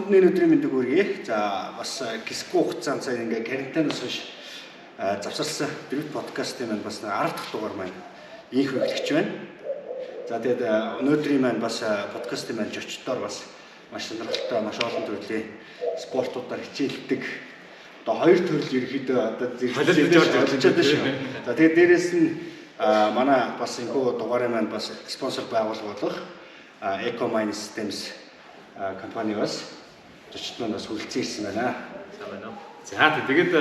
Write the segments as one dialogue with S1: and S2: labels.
S1: Хүндний өдрийн мэндийг хүргэе. За бас гисгүй хугацаанд сая ингээ карантинаас хойш завсарсан дрифт подкастын маань бас 10 дахь дугаар маань инх хөглөгч байна. За тэгээд өнөөдрийн маань бас подкастын маань зочдоор бас маш сонирхолтой, маш олон төрлийн спортуудаар хичээлдэг. Одоо хоёр төрөл ерөөхдөө одоо зөвлөж чаддаг шүү. За тэгээд дээрэс нь манай бас энэ дугаарыг маань бас спонсор байгуулга болох Eco-Mind Systems компани бас зочд маань бас хүрэлцэн ирсэн байна.
S2: Сайн байна уу? За тэгээд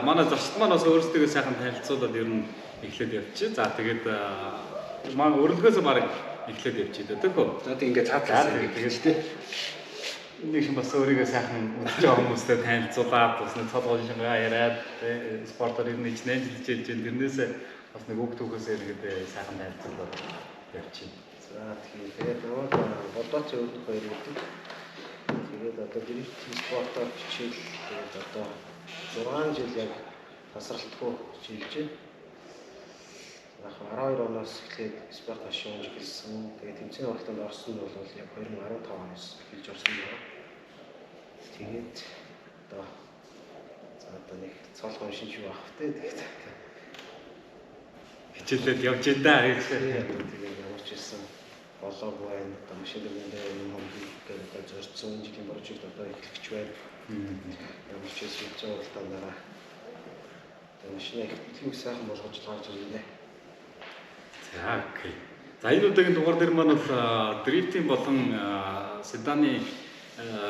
S2: манай зочд маань бас өөрсдөө сайхан танилцуулаад ер нь эхлээд явчих. За тэгээд манай өрнөхөөс баг эхлээд явчих гэдэг үү?
S1: За тийм ингээд цаатлаа тэгээд тийм.
S2: Нэг юм бас өөрийгөө сайхан үзэж байгаа хүмүүстэй танилцуулаад бас нэг цолгоо шингаа яриад спортоор ер нь хичнээн жилж тэрнээсээ бас нэг үг түүхээс ирэхэд сайхан танилцуулаад явчих.
S3: За тэгээд бодооч өөрөөр хоёр гэдэг. Тэгээд одоо дрифт спортоор хичээл тэгээд одоо 6 жил яг тасралтгүй хичээлж байна. Яг 12 оноос эхлээд спорт ашиг эхэлсэн. Тэгээд тэмцээний уралдаанд орсон нь бол яг 2015 оноос эхэлж орсон байна. Тэгээд одоо нэг цолгон шинж юу авах те тэгээд
S2: хичээлээд явж байна да.
S3: Тэгээд ямар ч байсан болоог байна. Одоо машинуудаа юм хийгээд одоо зорьсон жилийн прожект одоо эхлэж байна. Ямар ч байсан уралдаанаараа одоо машиныг их сайхан болгож гарч ирнэ.
S2: За окей. За энэ удаагийн дугаар дээр маань бол дрифтинг болон седаны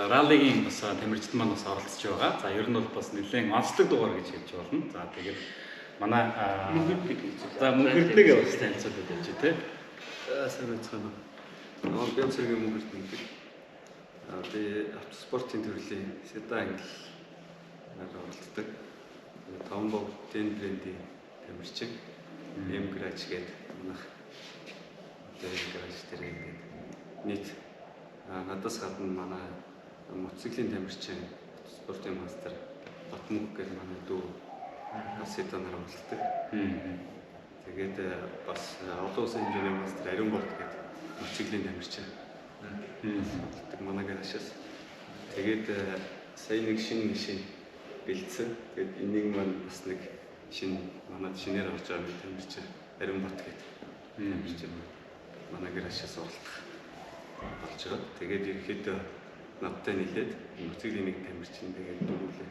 S2: раллигийн бас тамирчид маань бас оролцож байгаа. За ер нь бол бас нэлээд онцлог дугаар гэж хэлж болно. За тэгээд манай мөнхөрднийг бас танилцуулаад байж тээ.
S4: Сайн байцгаана. Би Цэргийн мөнхөрд гэдэг. Би автоспортын төрлийн седан англи оролцдог. Том богдын брендийн тамирчин M-Garage гэдэг манайх M-Garage дээр ингээд нийт надаас гадна манай мотоциклийн тамирчин спортын мастер Батмүх гэдэг манай дүү седанаар оролцдог. Тэгээд бас олон улсын хэмжээний мастер Ариун болт гэдэг мотоциклийн тамирчин оролцдог манай гаражаас. Тэгээд сая нэг шинэ машин бэлдсэн. Тэгээд энийг маань бас нэг шинэ манад шинээр орж байгаа нэг тамирчин Ариун бот гэдэг тамирчин манай гаражаас оролцох болж байгаа. Тэгээд ерөнхийдөө надтай нийлээд мотоциклийн нэг тамирчин тэгээд дөрвөлээ.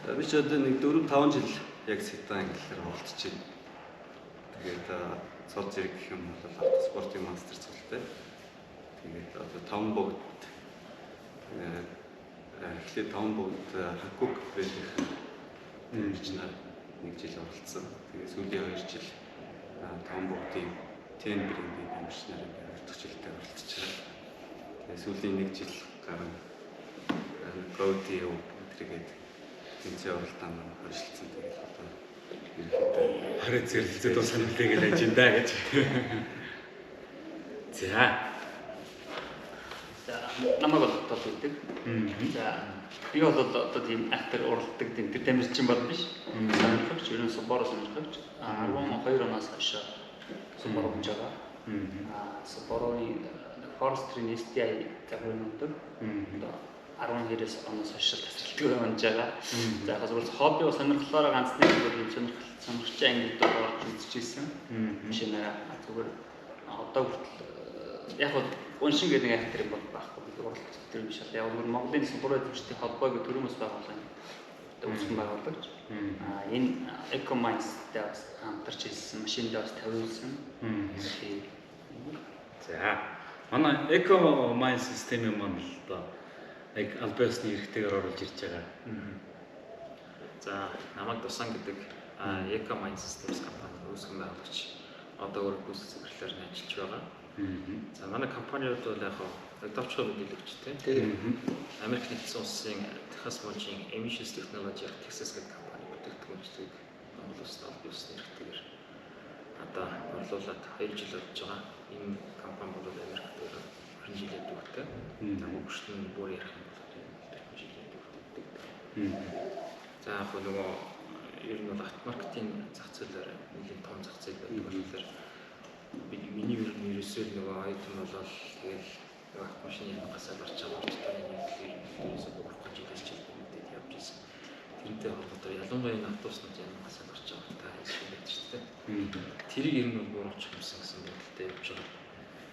S4: Би ч одоо нэг 4-5 жил яг седан англиар оролцож байна. Тэгээд цол зэрэг гэх юм бол автоспортын мастер цолтой. Тэгээд одоо 5 богд эхлээд 5 богд Хакук брендийн тамирчнаар 1 жил оролцсон. Тэгээд сүүлийн 2 жил 5 богдын Ten брендийн тамирчнаар урт хичээлдээ оролцож байгаа. Тэгээд сүүлийн 1 жил гарan Гоуди өдргээд тэмцээн оролдонд ажилласан. Тэгээд одоо ерөнхийдөө
S2: харин зэрэлцээд бас саналтэйгээр ажинда гэж. За.
S5: За намайг бол тод өгдөг. За би бол одоо тийм актер уралдаг тийм тэр тамирчин бол биш. Сонирхогч, ерөн Subaru сонирхогч. 12 оноос хойш Subaru хийж байгаа. Subaru-ийн Forester-ийн STI загварын өгдөг. Одоо 12-ээс оноос хойш тасралтгүй онж байгаа. За яг зөвхөн хобби ба сонирхлоор ганц нэг юм сонирхч ангид орж үзчихсэн. Машинаараа зүгээр одоо хүртэл яг уншин гэдэг нэг актер бол байхгүй. Би уралдаж тэр биш бол яг Монголын Subaru төвчдийн холбоог төрөөс байгуулсан. Одоо үүсгэн байгуулагч. Энэ Eco-Mind-тэй бас хамтарч ирсэн машиндаа бас тавиулсан.
S2: За манай Eco-Mind систем юм л да. Яг албаасны эрхтэйгээр оруулж ирж байгаа.
S4: За намайг Дусан гэдэг Eco-Mind Systems компани үүсгэн байгуулагч. Одоо өөрөө гүйцэтгэх захирлаар ажиллаж байгаа. За манай компаниуд бол яг товчхон хөдөлгөгчтэй. Америк нэгдсэн улсын Техас мужийн Emissions Technology Texas гэдэг компани бүтээгдэхүүнчдийг Монгол улсад олж ирсэн эрхтэйгээр одоо борлуулад 2 жил болж байгаа. Энэ компани бол Америкт 20 жилийн дүүртэй. Мөнгөчтөн бүр ярих юм бол 20 жилийн дүүртэй. За яг нөгөө ер нь бол автомаркетинг зах зээлээр нэлийн том зах зээл байдаг болохоор миний ер нь ерөөсөө нөгөө айтем болол тэгэл
S6: автомашины янгаас гарч байгаа урттай нэг өөрөөр жилээс жилдээ явж ирсэн. Тэрнтэй холбоотой ялангуяа энэ автобуснууд янгаас гарч байгаа та хэлж шүү дээ. Тэрийг ер нь бууруулах юмсан гэсэн бодолтой явж байгаа.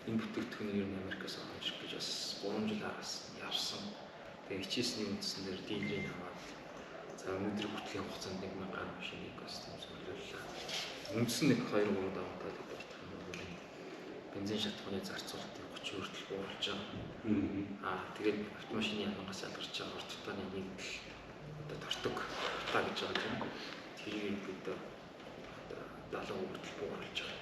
S6: Энэ бүтээгдэхүүн ер нь Америкаас авч ирэх гэж бас 3 жил араас явсан. Тэгээ хичээсний үндсэн дээр дийлрийг аваад за өнөөдөр хүртлийн хугацаанд 1000 гаруй машиныг кастом зөвлөлөө. Үндсэн нэг 2-3 давтаад байдаг юм. Бензин шатхууны зарцуулалтыг 30 хүртэл бууруулж байгаа. Тэгээд автомашины янгаас ялгарч байгаа урттааны нэгдэл одоо тортог та гэж байгаа юм. Тэрийг одоо 70 хүртэл бууруулж байгаа.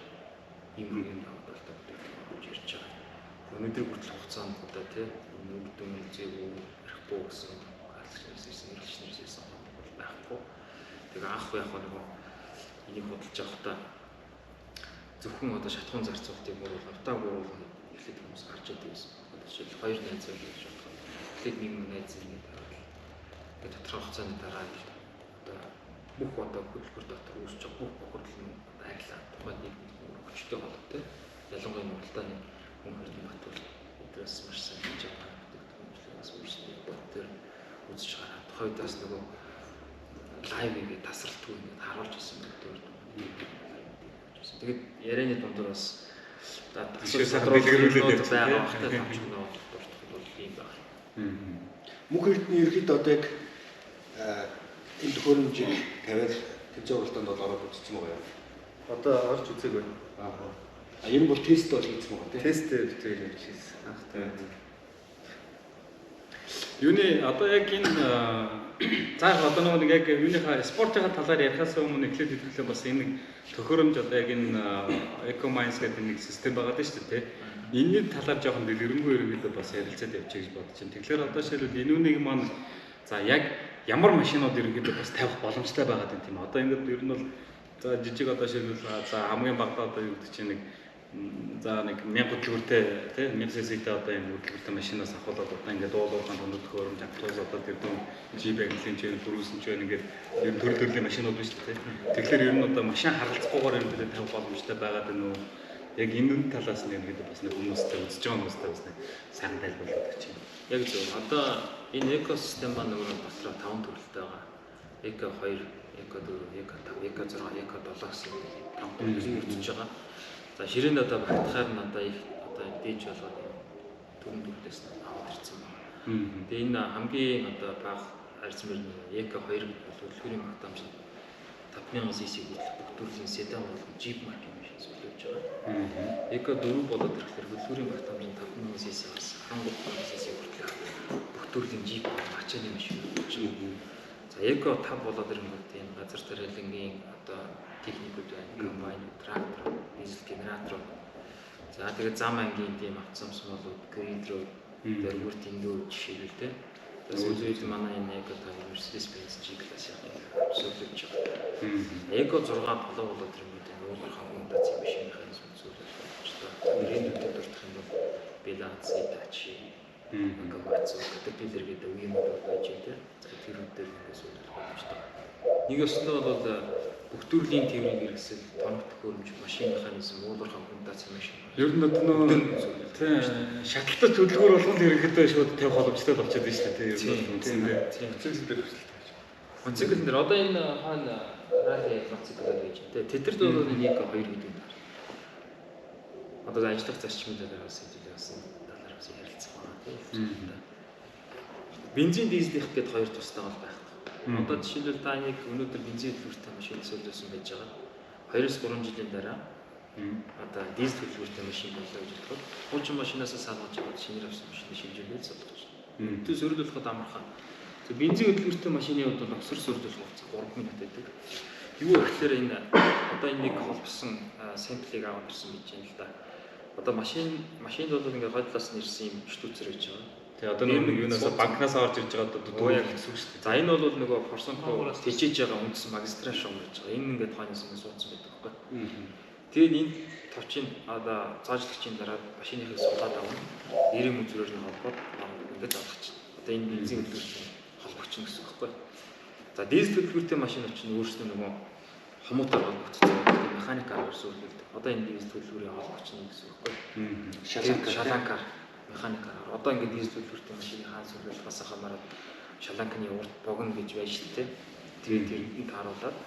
S6: Ийм юм аваад авч ирж байгаа. Өнөөдөр хүртэл хугацаанд одоо тийм нүдэн зэвүү ирэхгүй гэсэн хэлсэн байхгүй. Тэгээ анх яг нэг энийг бодож явахдаа зөвхөн одоо шатхуун зарцуулалтыг бууруулах, автаа бууруулах эхлээд хүмүүс гарч идэв гэсэн. Одоо жишээл 2 найз гэж бодоход эхлээд нэг найз ингэ тавиад тэгээ тодорхой хугацааны дараа одоо бүх одоо хөтөлбөр дотор үүсч байгаа бүх бохирдол нь байглаа. Тухайн нэг хүчтэй болтой. Ялангуяа Монголын хүн хэрэг батвал өдрөөс маш сайн хийж байгаа. Бас үүсдэг бодтер үзэж байгаа. Тухайдаас нөгөө лайвыг тасралтгүй ингэ харуулж ирсэн гэдэг. Тэгээд ярианы дундор бас
S2: сайхан дэлгэрүүлээд
S6: байгаа багтаа тавч нөгөө дуртах бол ийм байна.
S1: Мөнх эрдэнэ ерөөд одоо яг энэ төхөөрөмжийг тавиад тэнцээ уралдаанд бол ороод үзсэн байгаа юм.
S4: Одоо орж үзээгүй.
S1: Ер нь бол тест бол хийсэн байгаа тийм.
S4: Тест дээр явж хийсэн. Анхтай.
S2: Юуны одоо яг энэ заах одоо нэг яг юуныхаа спортын талаар ярихаас өмнө эхлээд хэлбэлээ бас энэ нэг төхөөрөмж одоо яг энэ EcoMinds гэдэг нэг систем байгаа шүү дээ тийм. Энэний талаар жоохон дэлгэрэнгүй ерөнхийдөө бас ярилцаад явчих гэж бодож байна. Тэгэхээр одоо шилбэл энэ үнийг маань за яг ямар машинууд ерөнхийдөө бас тавих боломжтой байгаа гэдэг тийм. Одоо ингээд ер нь бол за жижиг одоо шилбэл за хамгийн багадаа одоо юу гэдэг чинь нэг за нэг 1000 хөдөлгөөртэй тийм 1000 cc-тэй одоо энэ хөдөлгөөртэй машинаас авахлаад одоо ингээд дуулуулсан дунд төхөөрөмж авахлаад одоо тэр дүүн G-Bag-ийн ч 4-ийн ч ингээд ер нь төрлийн машинууд биш тийм. Тэгэхээр ер нь одоо машин харгалзахгүйгээр ер нь тавих боломжтой байгаа дээ нөө. Яг энэ талаас нь ингээд бас нэг хүмүүстэй үзэж байгаа хүмүүстэй бас нэг сайн тайлбарлаад өгч байна.
S6: Яг зөв. Одоо энэ экосистем маань нөгөө дотроо 5 төрөлтэй байгаа. Эко 2, эко 4, эко 5, эко 6, эко 7 гэсэн 5 төрөл үүсэж байгаа. За ширээнд одоо багтахаар нь одоо их одоо дээж болоод төрөн төрөлөөс аваад ирсэн байна. Тэгээ энэ хамгийн одоо бага харьцмэр эко 2 бол хөдөлгөөний магтаамжид 5000 cc хүртэл бүх төрлийн седан болон Jeep маркийн машин зөвлөж байгаа. Эко 4 болоод ирэхээр хөдөлгөөний магтаамжид 5000 cc-аас 13000 cc хүртэл бүх төрлийн Jeep маркийн машин зөвлөж байгаа. За эко 5 болоод ирэнгүүт энэ газар тариалангийн одоо техникүүд байна, комбайн, трактор, дизель генератор. За тэгээд зам ангийн тийм автосамсмолууд, грейдерүүд, дөрвөрт эндөө жишээлтэй. Tas үзвэл манай энэ эко та Mercedes-Benz G-класс зөвлөж байгаа. Эко 6 толгой болоод ирэнгүүт уулар хангалттай машин механизм зөвлөж байгаа. Нэрийн дэвтэр дуртах юм бол Bilanz, Hitachi, Komatsu гэдэг гэдэг үеийнүүд байж байгаа. За тэрүүдээр ингээс зөвлөж байгаа. Нэг өснөө бол бүх төрлийн тээврийн хэрэгсэл, тоног төхөөрөмж, машин механизм, уулар хангалттай машин.
S2: Ер нь одоо нөө шатлалтад төлөвлөгөөр болгонд ерөнхийдөө шууд тавих боломжтой болчиход байна шүү дээ. Ер нь
S6: тийм. Моцикл дээр одоо энэ хаана ралли моцикл байж байна. Тэдэрд бол нэг 2 гэдэг юм. Одоо ажиллах зарчмын дээр бас талаараас ярилцах байна. Бензин дизелийнх гээд 2 тустай бол байх. Одоо жишээлбэл та нэг өнөөдөр бензин төлбөртэй машин зөвлөсөн байж байгаа. 2-3 жилийн дараа одоо дизель төлбөртэй машин болоо гэж бодоход хуучин машинаас салгаж аваад шинээр авсан машины шинжилгээд содгож байна. Тэс өргөдөлөхөд амархан. Тэг бензин төлбөртэй машины хувьд бол огсор сүрдүүлэх хугацаа 3 минут байдаг. Юу гэхээр энэ одоо энэ нэг холбосон сэмплийг аваад ирсэн гэж байна л да. Одоо машинд бол ингээд хойд талаас нь ирсэн юм штуцэр байж байгаа.
S2: Тэгээ одоо нэг юунаас банкнаас орж ирж байгаа одоо
S6: яг гэсэн үг шүү дээ. За энэ бол нөгөө форсонко тэжээж байгаа үндсэн магистрал шугам гэж байгаа. Энэ ингээд хойноос нь суудсан байдаг байхгүй. Тэгээд энэ товчийн одоо заажлагчийн дараа машиныхыг суулгаад авна. Нэрийн үзүүрээр нь холбоод ингээд авах чинь. Одоо энэ бензин хөдөлгөөний холбогч нь гэсэн үг байхгүй. За дизель хөдөлгөөтэй машин чинь өөрсдөө нөгөө хомуутаар холбогдсон. Механик аргаар сүрлэлдэг. Одоо энэ дизель хөдөлгөөний холбогч нь гэсэн үг байхгүй. Шаланкар. механикаар. Одоо ингээд дизель төлбөртэй машины хаан сүлжүүлэлтээс хамаарат шаланкны урд богино гэж байж тээ. Тэгээд тэрийг тааруулаад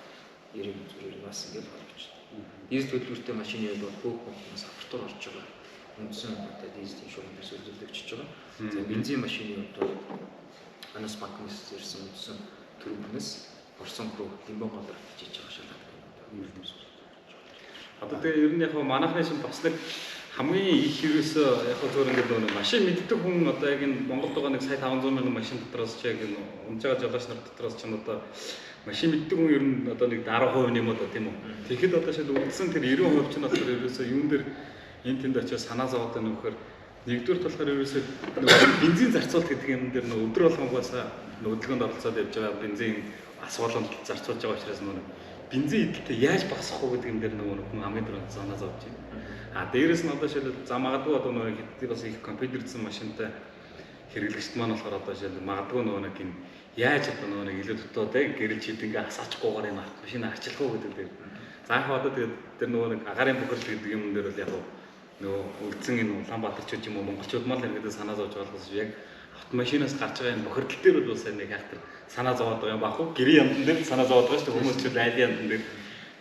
S6: 90 зүгээр бас ингээд болж байна. Дизель төлбөртэй машины бол хөөх хүмүүс апартуур орж байгаа. Үндсэн одоо дизель шуурмын сүлжүүлэгдэж байгаа. За бензин машины бол Анас банкнаас ирсэн үндсэн төрөмнөөс Орсон руу Лимбон голоор хийж байгаа шаланк.
S2: Одоо тэгээ ер нь яг манайхны шин бас нэг хамгийн их ерөөсөө яг зөвөр ингээд нэг машин мэддэг хүн одоо яг энэ Монголд байгаа нэг сая 500 мянган машин дотроос ч яг энэ унж байгаа жолооч нар дотроос ч одоо машин мэддэг хүн ер нь одоо нэг 10% юм одоо тийм үү. Тэгэхэд одоо шил үлдсэн тэр 90% ч нь болохоор ерөөсөө юун дээр энэ тэнд очиж санаа зовоод байна нөхөр нэгдүгээр болохоор ерөөсөө бензин зарцуулт гэдэг юм дээр нөө өдөр болгонгоосаа хөдөлгөөнд оролцоод явж байгаа бензин асууланд зарцуулж байгаа учраас нөө бензин эдэлтэй яаж багасгах вэ гэдэг юм дээр нөгөө хүн хамгийн түрүүнд санаа зовж байна. А дээрэс нь одоо шил за магадгүй одоо нөгөө хэдий бас их компьютерсэн машинтай хэрэглэгчд маань болохоор одоо шил магадгүй нөгөө нэг юм яаж одоо нөгөө нэг илүү дотоод гэрэл чид ингээ асаачгүйгээр юм машин арчлах уу гэдэг дээр. За яг одоо тэгээд тэр нөгөө нэг агарын бохирдол гэдэг юм дээр бол яг нөгөө үлдсэн энэ Улаанбаатарчууд юм уу монголчууд маань л ингээд санаа зовж байгаа болохос яг автомашинаас гарч байгаа энэ бохирдол дээр бол сайн нэг хайхтар санаа зовоод байгаа юм баг уу гэрийн яндан дээр санаа зовоод байгаа шүү дээ хүмүүс ч айл яндан дээр.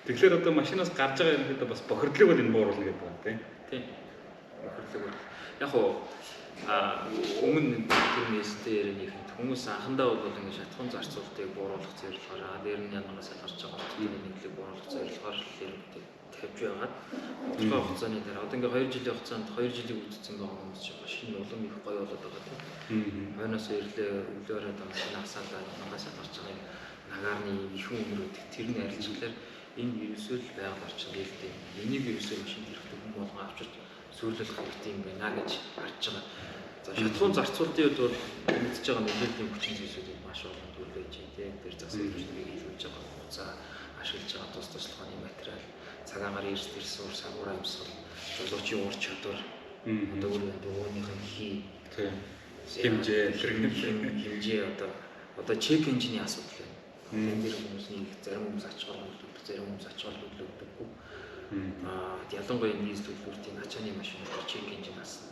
S2: Тэгэхээр одоо машинаас гарч байгаа юм хэд бас бохирдлыг бол энэ бууруулна гэдэг байна тийм.
S6: Бохирдлыг бол яг уу өмнө тэр нэстэй ярих хүмүүс анхандаа бол ингэ шатхуун зарцуултыг бууруулах зорилгоор дээр нь янагаас гарч байгаа тийм нэглэг бууруулах зорилгоор хэрэгтэй тавьж байгаад тодорхой хугацааны дараа одоо ингээ 2 жилийн хугацаанд 2 жилийг үдцсэн байгаа хүмүүс чинь машин улам их гоё болоод байгаа тийм. Хойноос ирлээ өвлөөрөө машин асаалаа янагаас гарч байгаа нагаарны ихэнх өмнөрүүд тэр нь арилжуулаад энэ вирусэл байгаль орчин гэлтэй. Энийг вирусэл машин хэрэгтэй хүн болгон авчирч сүйрлэх хэрэгтэй юм байна гэж харж байгаа. За шатхуун зарцуултын үед бол мэдж байгаа нөлөөлийн хүчин зүйлсүүдийг маш олон төлөвлөж тийм тэр засаг үйлчлэгийг хийлгэж байгаа хугацаа ашиглаж байгаа тус туслахын материал цагаагаар эрс ресурс агуур амьсгал жолоочийн ур чадвар одоо өөрийнхөө хий
S2: тийм хэмжээ
S6: хэмжээ одоо чек энжиний асуудал байна. Энэ дэр хүмүүсийн зарим хүмүүс ачаал хөдлөдөг, зарим хүмүүс ачаал хөдлөдөггүй. Ялангуяа нийс төлбөртийн ачааны машинууд чек энжин асар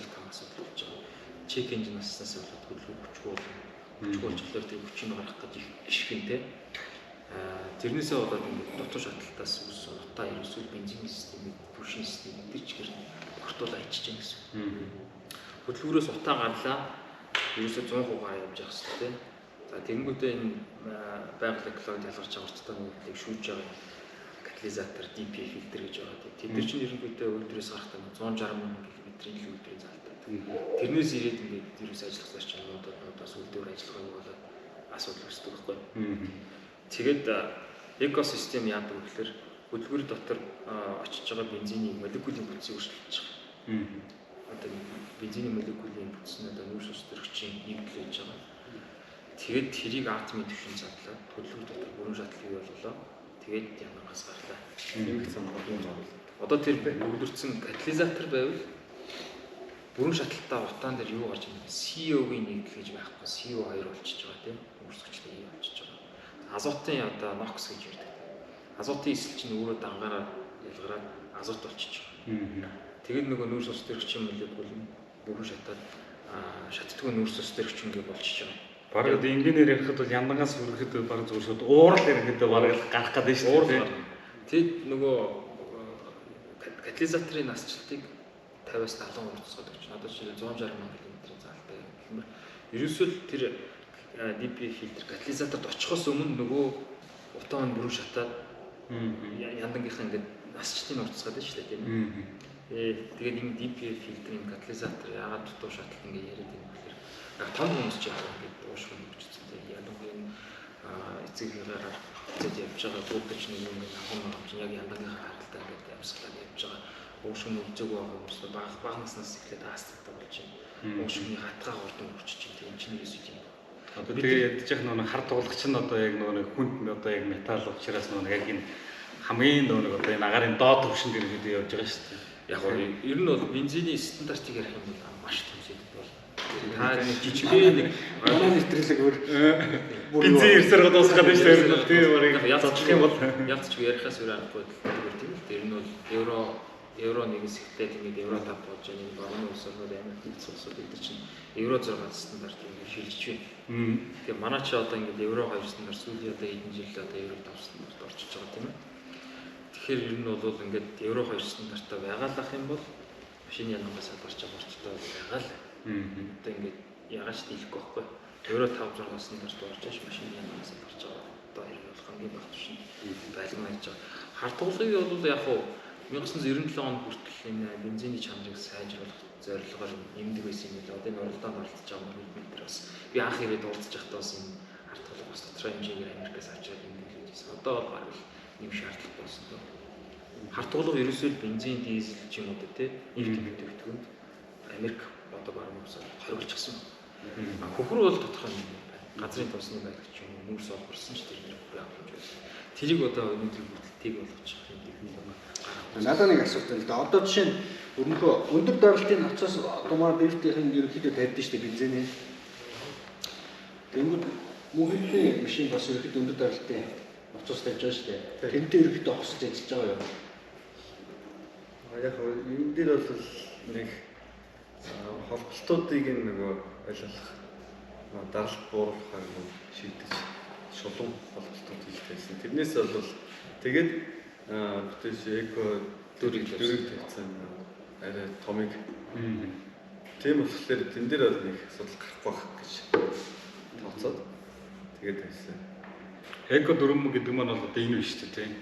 S6: их том асуудал болж байгаа. Чек энжин аснаас болоод хөдөлгөөн хүчгүй болохоор тэр хүчийг гаргах гэж их шигэнтэй. Тэрнээсээ болоод дотор шаталтаас үүссэн утаа ерөөсөө бензин системийг бүшин системийг дэрч гэрн бохирдуулаад ичиж байгаа гэсэн. Хөдөлгөөрөөс утаа гарлаа ерөөсөө 100% явж явах хэрэгтэй. За тэгэнгүүтээ энэ байгаль экологид ялгарч байгаа уртаа нүглийг шүүж байгаа катализатор DP фильтр гэж байгаа. Тэд нар чинь ерөнхийдөө өдрөөс гарахтаа 160 мянган км-ийн километрийн залтаа. Тэрнээс ирээд ингээд вирус ажиллах зарчмуудаас үлдээвэр ажиллагааг болоод асуудал үүсдэг байхгүй. Тэгээд экосистем яадаг вэ гэхээр хөдөлгөөр дотор очиж байгаа бензиний молекулын бүтцийг өөрчилж байгаа. Одоо бензиний молекулын бүтц нь одоо нүүрс ус төрөгчийн нэгдлэж байгаа. Тэгээд тэрийг атомын түвшин задлаад хөдөлгөөр дотор бүрэн шатлыг болголоо. Тэгээд янагаас гарлаа.
S2: Нэг санаа юм байна.
S6: Одоо тэр өвлөрсөн катализатор байвал бүрэн шаталтаа утаан дээр юу гарч ирнэ? CO-гийн нэгдэл гэж байхгүй CO2 болчихж байгаа тийм. Өөрсгөчлөө болчихж байгаа. Азотын одоо NOx гэж ярьдаг. Азотын эсэл чинь өөрөө дангаараа ялгараад азот болчихж байгаа. Тэгээд нөгөө нүүрс ус төрөгчийн молекул нь бүрэн шатаад шаттдгүй нүүрс ус төрөгчнгээ болчихж байгаа.
S2: Бараг инженеэр ярихад бол яндангаас хүрэхэд бараг зүгээр шууд уурал ирэхэд бараг гарах гэдэг шүү дээ.
S6: Тэгэд нөгөө катализаторын насжилтыг 50-аас 70% тусгаад өгч. Одоо чинь 160 мянган км-ийн заалтай гэмээр. Ерөөсөө тэр DP фильтр катализаторт очихоос өмнө нөгөө утаан бүрэн шатаад яндангийнхаа ингээд насжилтыг уртсгаад байна шүү дээ тийм. Тэгээд энэ DP фильтрийн катализатор яагаад дутуу шаталт ингээд яриад байна вэ гэхээр том хүмүүс ч яагаад ингээд уушгүй хөгжсөн тийм. Ялангуяа эцэг хэрэг зэт явж байгаа бүгдч нэг юм ахын чинь яг яндангийнхаа харалтаа ингээд амьсгалаад явж байгаа. Уушгүй үлзээгүй байгаа хүмүүс баг наснаас эхлээд астагтаа болж байна. Уушгины хатгаа хурдан хурчиж байна. Энэ чинь ерөөсөө юм.
S2: Одоо тэгээ ядчих нэг хар тулгач нь одоо яг нэг хүнд одоо яг металл учраас яг энэ хамгийн одоо энэ агарын доод төвшөнд ирээд явж байгаа шүү дээ.
S6: Яг нь ер нь бол бензиний стандартыг ярих юм бол маш том зүйл бол. Та нэг жижигхэн нэг
S1: Манай нэвтрэлэг
S2: бензин ирсээр дуусгаад байна шүү дээ. Тэгээ барыг
S6: ялцчих юм бол ялцчих ярихаас өөр аргагүй тийм л. Тэр нь бол евро евро нэгээс ихтэй тэгээд евро 5 болж байгаа нэг орны улсууд Америк нэгдсэн улсууд эдгээр чинь евро 6 стандарт ингэ шилжиж байна. Тэгээ манай ч одоо ингэ евро 2 стандарт сүүлийн одоо хэдэн жил одоо евро 5 стандарт орчиж байгаа тийм ээ. Тэгэхээр ер нь бол ингээд евро 2 стандартаа байгаалах юм бол машины янамаас салбарч байгаа орчтой байгаа л. Одоо ингээд яагаад ч дийлэхгүй байхгүй. Евро 5 6 стандарт орж иж машины янамаас салбарч байгаа. Одоо ер нь бол хамгийн багт шин байлгнаж байгаа. Харт туулгыг бол яг хуу 1997 онд хүртэл энэ бензиний чанарыг сайжруулах зорилгоор нэмдэг байсан юм л одоо энэ уралдаанд оролцож байгаа нийгмээр бас би анх ирээд уулзж байхдаа бас энэ харт туулга бас тодорхой хэмжээгээр Америкаас авчираад нэмдэг гэж байсан. Одоо бол бараг нэм шаардлага болсон доо. Харт туулга ерөөсөө бензин, дизель ч юм уу те нефть бүтээгдэхүүнд Америк одоо бараг усаар хориглочихсон. Хөхрөө бол тодорхой юм байна. Газрын тосны байлгач юм нүүрс олборсон ч тэр нэр бүр авч байсан. Тэрийг одоо өнөөдөр хүртэл тийг болгочих юм техник байна.
S1: Надад нэг асуулт байна л да. Одоо жишээ нь өрнөхөө өндөр даралтын хавцаас думаар дэртийн ерөнхийдөө тавьдаг шүү дээ бензиний. Тэнгүүд мөнхөдний машин бас ерөнхийдөө өндөр даралтын хавцаас тавьж байгаа шүү дээ. Тэрнтэй ерөнхийдөө хосч ажиллаж байгаа юу?
S4: Яг энэ дээр бол нэг холболтуудыг нөгөө ойлгох даралт бууруулахаар шийдэж шулуун холболтууд хийлгэсэн. Тэрнээс бол тэгээд бүтээш эко дөрөв тавьсан арай томыг. Тийм болохоор тэн дээр бол нэг асуудал гарахгүй байх гэж тооцоод тэгээд тавьсан.
S2: Эко дөрөв гэдэг маань бол одоо энэ биш үү тийм.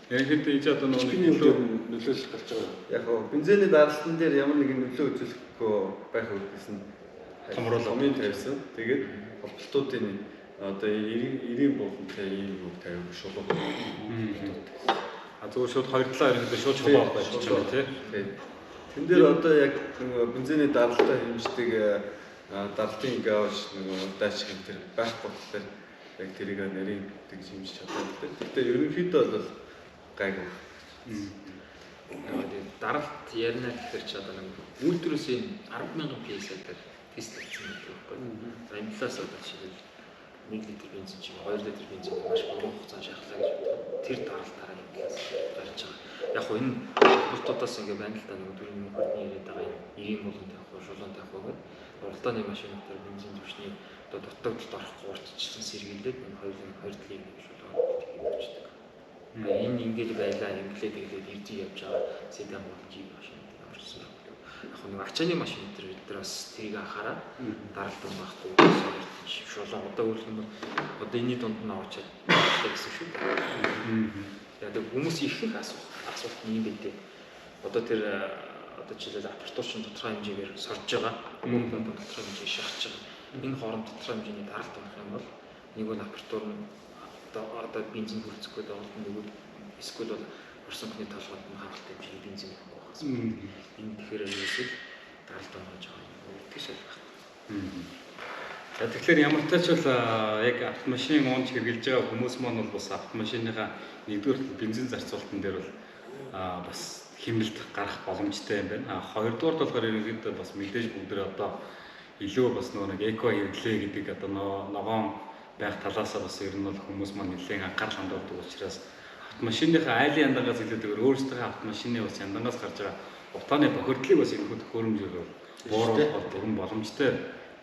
S2: Яг хэвээр энэ одоо
S1: нөлөөлөл гарч байгаа.
S4: Яг гоо бензиний даралтан дээр ямар нэгэн нөлөө үзүүлэхгүй байх үгсэн томроломын тавьсан. Тэгээд холболтуудын одоо 90 болгонтой ийм үг тавих шулуу.
S2: Зүгээр шууд хоёр талаа ерөнхийдөө шууд чулуу байж байгаа тийм.
S4: Тэн дээр одоо яг бензиний даралтаа хэмждэг даралтын гауш даач хэмтэр байхгүй болохоор яг тэрийг нарийн гэж хэмжиж чаддаг. Гэхдээ ерөнхийдөө бол гайгүй.
S6: Даралт ярина гэхээр ч одоо нэг үйлдвэрээс 10,000 PS-аар тест хийсэн юм байна. За энэ талаас одоо жишээлбэл 1 литр бензин чинь 2 литр бензин маш богино хугацаанд шахлаа гэж боддог. Тэр даралтаараа ингээс гарч байгаа. Яг хөө энэ холболтуудаас ингээ байна л да нэг дөрвөн мөнгөний яриад байгаа юм 90 болгон тавих, шулуун тавих гэдэг. Уралдааны машинуудаар бензин түвшний одоо дутагдалд орохгүй урьдчилсан сэргийлээд энэ хоёрын хоёр талын шулуун хийгдэж. Энэ ингээл байлаа, инглээ тэгээд ирдий явж байгаа седан болон жип машинууд орсон юм. Яг нэг ачааны машин дээр бид бас тэрийг анхаараа даралтан багтгүй шулуун одоо үл юм одоо энэний дунд нь авчаад гэсэн шүү дээ. Яг хүмүүс ихэнх асуулт юм бэлээ. Одоо тэр одоо жишээлбэл апартуушин тодорхой хэмжээгээр сорж байгаа. Мөнгө тодорхой хэмжээ шахаж байгаа. Энэ хооронд тодорхой хэмжээний даралт авах юм бол нэг нь апартуур нь одоо бензин хүрцэхгүй доод нэг эсвэл бол орсонхны толгойд нь хангалттай хэмжээний бензин өгөх байх. Энэ тэгэхээр ерөөсөө даралт авах байгаа юм тийш байх.
S2: За тэгэхээр ямар ч тач бол яг автомашин уунч хэрглэж байгаа хүмүүс маань бол бас автомашиныхаа нэгдүгээр бензин зарцуулалтын дээр бол бас хэмнэлт гарах боломжтой юм байна. Хоёрдугаар болохоор ерөнхийдөө бас мэдээж бүгдээ одоо илүү бас нөгөө нэг эко хэрэглээ гэдэг одоо ногоон байх талаасаа бас ер нь бол хүмүүс маань нэлээд анхаарал хандуулдаг учраас автомашиныхаа айлын яндангаас илүүтэйгээр өөрсдийнхөө автомашины бас яндангаас гарч байгаа утааны бохирдлыг бас энэ төхөөрөмжөөр бууруулах бүрэн боломжтой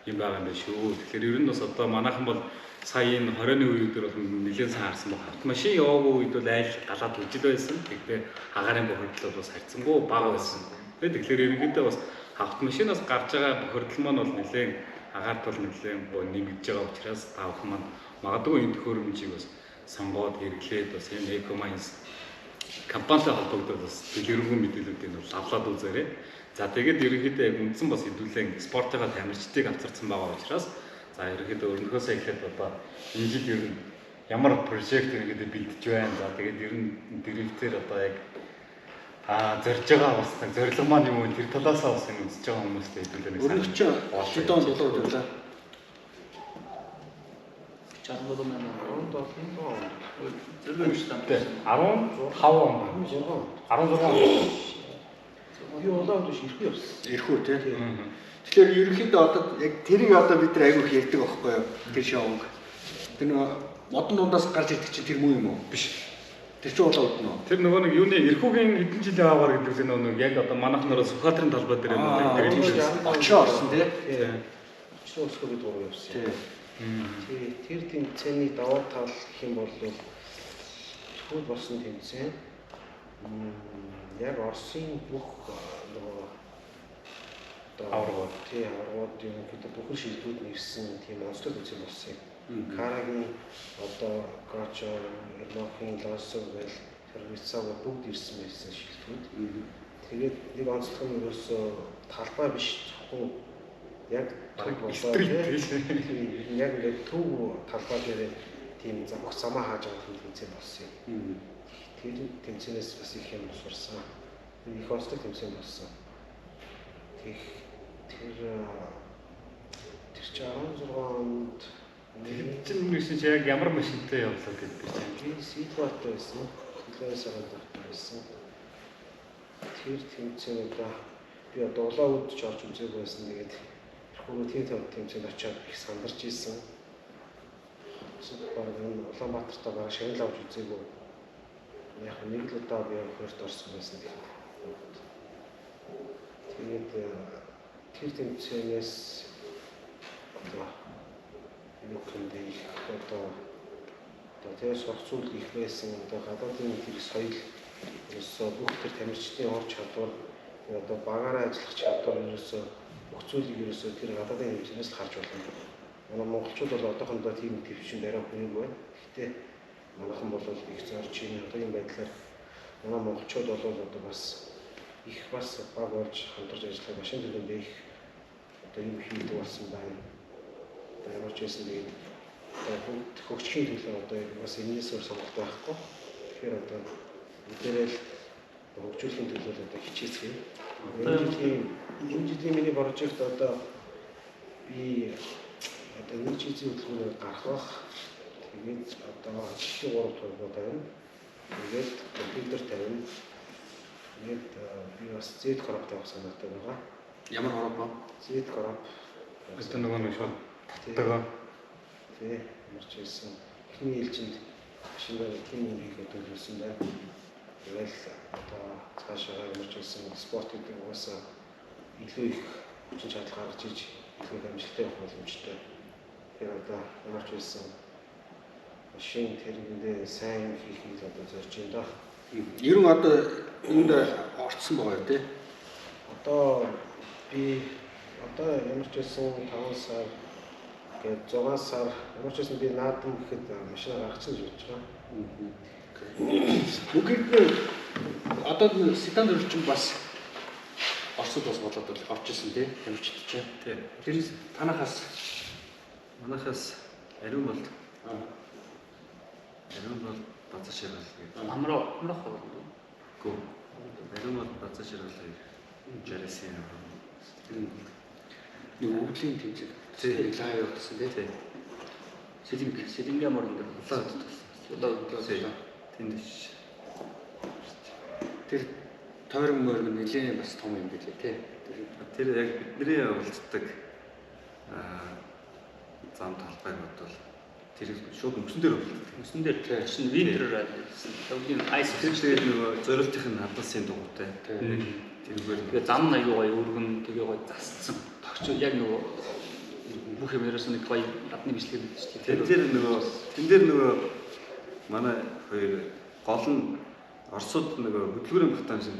S2: юм байгаа юм байна шүү. Тэгэхээр ер нь бас одоо манайхан бол сая энэ 20-ны үед бол нэлээд сайн харсан баг. Автомашин яваагүй үед бол айл галаад үжил байсан. Тэгтээ агаарын бохирдол бас харьцангуй бага байсан. Тэгэхээр ерөнхийдөө бас автомашинаас гарч байгаа бохирдол маань бол нэлээд агаарт бол нэлээд нэмэгдэж байгаа учраас та бүхэн маань магадгүй энэ төхөөрөмжийг бас сонгоод хэрэглээд бас энэ Eco-Minds компанитай холбогдоод бас дэлгэрэнгүй мэдээллүүдийг бол авлаад үзээрэй. За тэгээд ерөнхийдөө яг үндсэн бас хэдүүлэн спортынхаа тамирчдыг авчирсан байгаа учраас за ерөнхийдөө өрнөхөөсөө эхлээд одоо энэ жил ер нь ямар прожект ерөнхийдөө бэлдэж байна. За тэгээд ер нь директор одоо яг зорж байгаа бас зорилго маань юм уу тэр талаасаа бас энэ үзэж байгаа хүмүүстэй хэдүүлээ нэг
S1: өрнөх чинь хэдэн долоо төлөө
S5: 67 мянга
S6: 17 он
S5: зөвлөж
S2: байна. 15 он 16
S3: юу болоод биш ирэхгүй явсан.
S1: Ирэхгүй тийм. Тэгэхээр ерөнхийдөө одоо яг тэрийг одоо бид нар айгүйх ярьдаг байхгүй юу? Тэр шоуг. Тэр модон дундаас гарч ирдэг чинь тэр муу юм уу?
S2: биш.
S1: Тэр чинь удаа удна уу?
S2: Тэр нөгөө нэг юуны эрхүүгийн хэдэн жилийн аваар гэдэг нэг яг одоо манайхнаар Сүхбаатарын талбай дээр
S1: очроо орсон тий.
S3: Очроо өсгөө бид гурав явсан.
S1: Тий.
S3: Тэр тэмцээний даваа тал гэх юм бол төвд болсон тэмцээн. Яг Оросын бүх нөгөө аврагууд юм гэдэг бүхэн шилдүүд нэрсэн тийм онцлог үзэл болсон юм. Карагийн одоо Гочо, Эрмохин, Лосов гэл Тэрвицаг бүгд ирсэн байсан шилдүүд. Тэгээд нэг онцлог нь ерөөсөө талбай биш зөвхөн яг төв болоо яг ингээд төв талбай дээр тийм замх замаа хааж байгаа тэмцээн болсон юм. Тэр тэмцээнээс бас их юм сурсан. Их онцлог тэмцээн болсон. Тэр чи 16 онд
S2: чинь яг ямар машинтай явлаа гэдэг чинь.
S3: Ситватай байсан. Хилээс аваад байсан. Тэр тэмцээнүүдээ би одоо улаан үдч орж үзег байсан. Тэгээд түрүү тийм тэмцээнд очиад их сандарч ийсэн. Бараг Улаанбаатартай бараг шагнал авч үзээгүй. Яг нэг л удаа би хоёрт орсон байсан. Тэгээд тэр тэмцээнээс одоо юухэндээ одоо тэгээс сурцуул их байсан. Одоо гадаадын тэр соёл ерөөсөө бүх тэр тамирчдын орч чадвар одоо багаараа ажиллах чадвар ерөөсөө бүх зүйлийг ерөөсөө тэр гадаадын хэмжээс л харж байна. Манай монголчууд бол одоохондоо тийм төвшин дараа хүнийг байна. Гэхдээ манайхан бол их зорж ийн одоогийн байдлаар манай монголчууд бол одоо бас их бас баг болж хамтарч ажиллах машин төлөвлөмж их одоо юм хийдэг болсон байна. Одоо ямар ч байсан тэгээд хөгжихийн төлөө одоо бас энэс өөр сонголт байхгүй. Тэгэхээр одоо бидэрэл хөгжүүлэхийн төлөө одоо хичээцгээе. Энэ жилийн миний прожект одоо би одоо нэг чизийн хөтөлбөрөөр гаргах. Тэгээд одоо ажлын 3 тургууд байна. Тэгээд компьютер тавина. Тэгээд би бас Z кораб тавих санаатай байгаа.
S1: Ямар хороб ба?
S3: Z кораб.
S2: Одоо нөгөө нэг шууд татдаг.
S3: Тэ марч ирсэн. Эхний ээлжинд шинээр тийм юм хийгээд төлөвлөсөн байна. Тэгэл одоо цаашаа марч ирсэн спорт гэдэг угаасаа илүү их хүчин чадал гаргаж иж илүү амжилттай явах боломжтой. Тэгэхээр одоо марч ирсэн машин тэргэндээ сайн хийхийг одоо зорж байна да.
S1: Ер нь одоо энд орцсон байгаа тий.
S3: Одоо би одоо ямар ч байсан 5 сар гээд 6 сар ямар ч байсан би наадам гэхэд машин гаргачихсан гэж бодож байгаа.
S1: Бүгд одоо седан төрөлчин бас Оросд бас болоод орж ирсэн тий. Тамирчид чинь.
S4: Тий.
S1: Тэр танахаас
S4: Манайхаас ариун бол базар ширгал гэдэг.
S5: Амрах
S4: Гү. Ариун бол базар ширгал жарисын
S1: нэг өвлийн тэмцээн.
S4: Тий.
S1: Лайв явуулсан тий.
S5: Сэлинг ямар юм бэ?
S4: Тэнд ш.
S1: Тэр тойрон мөрөг нэлээд бас том юм билээ тий.
S4: Тэр яг бидний явуулдаг зам талбайг бодвол тэр шууд өмсөн дээр болдог.
S5: Өмсөн дээр чинь винтер гэсэн. Төвлийн айс
S4: Тэгээд нөгөө зориултын хадгалсан дугуйтай. Тэрүүгээр
S5: тэгээ зам аюу гоё өргөн тэгээ гоё засцсан. Тогч яг нөгөө бүх юм ерөөс нэг гоё гадны бичлэг гэдэг чинь.
S4: Тэн дээр нөгөө манай хоёр гол нь Оросууд нөгөө хөдөлгөөрийн багтаан шиг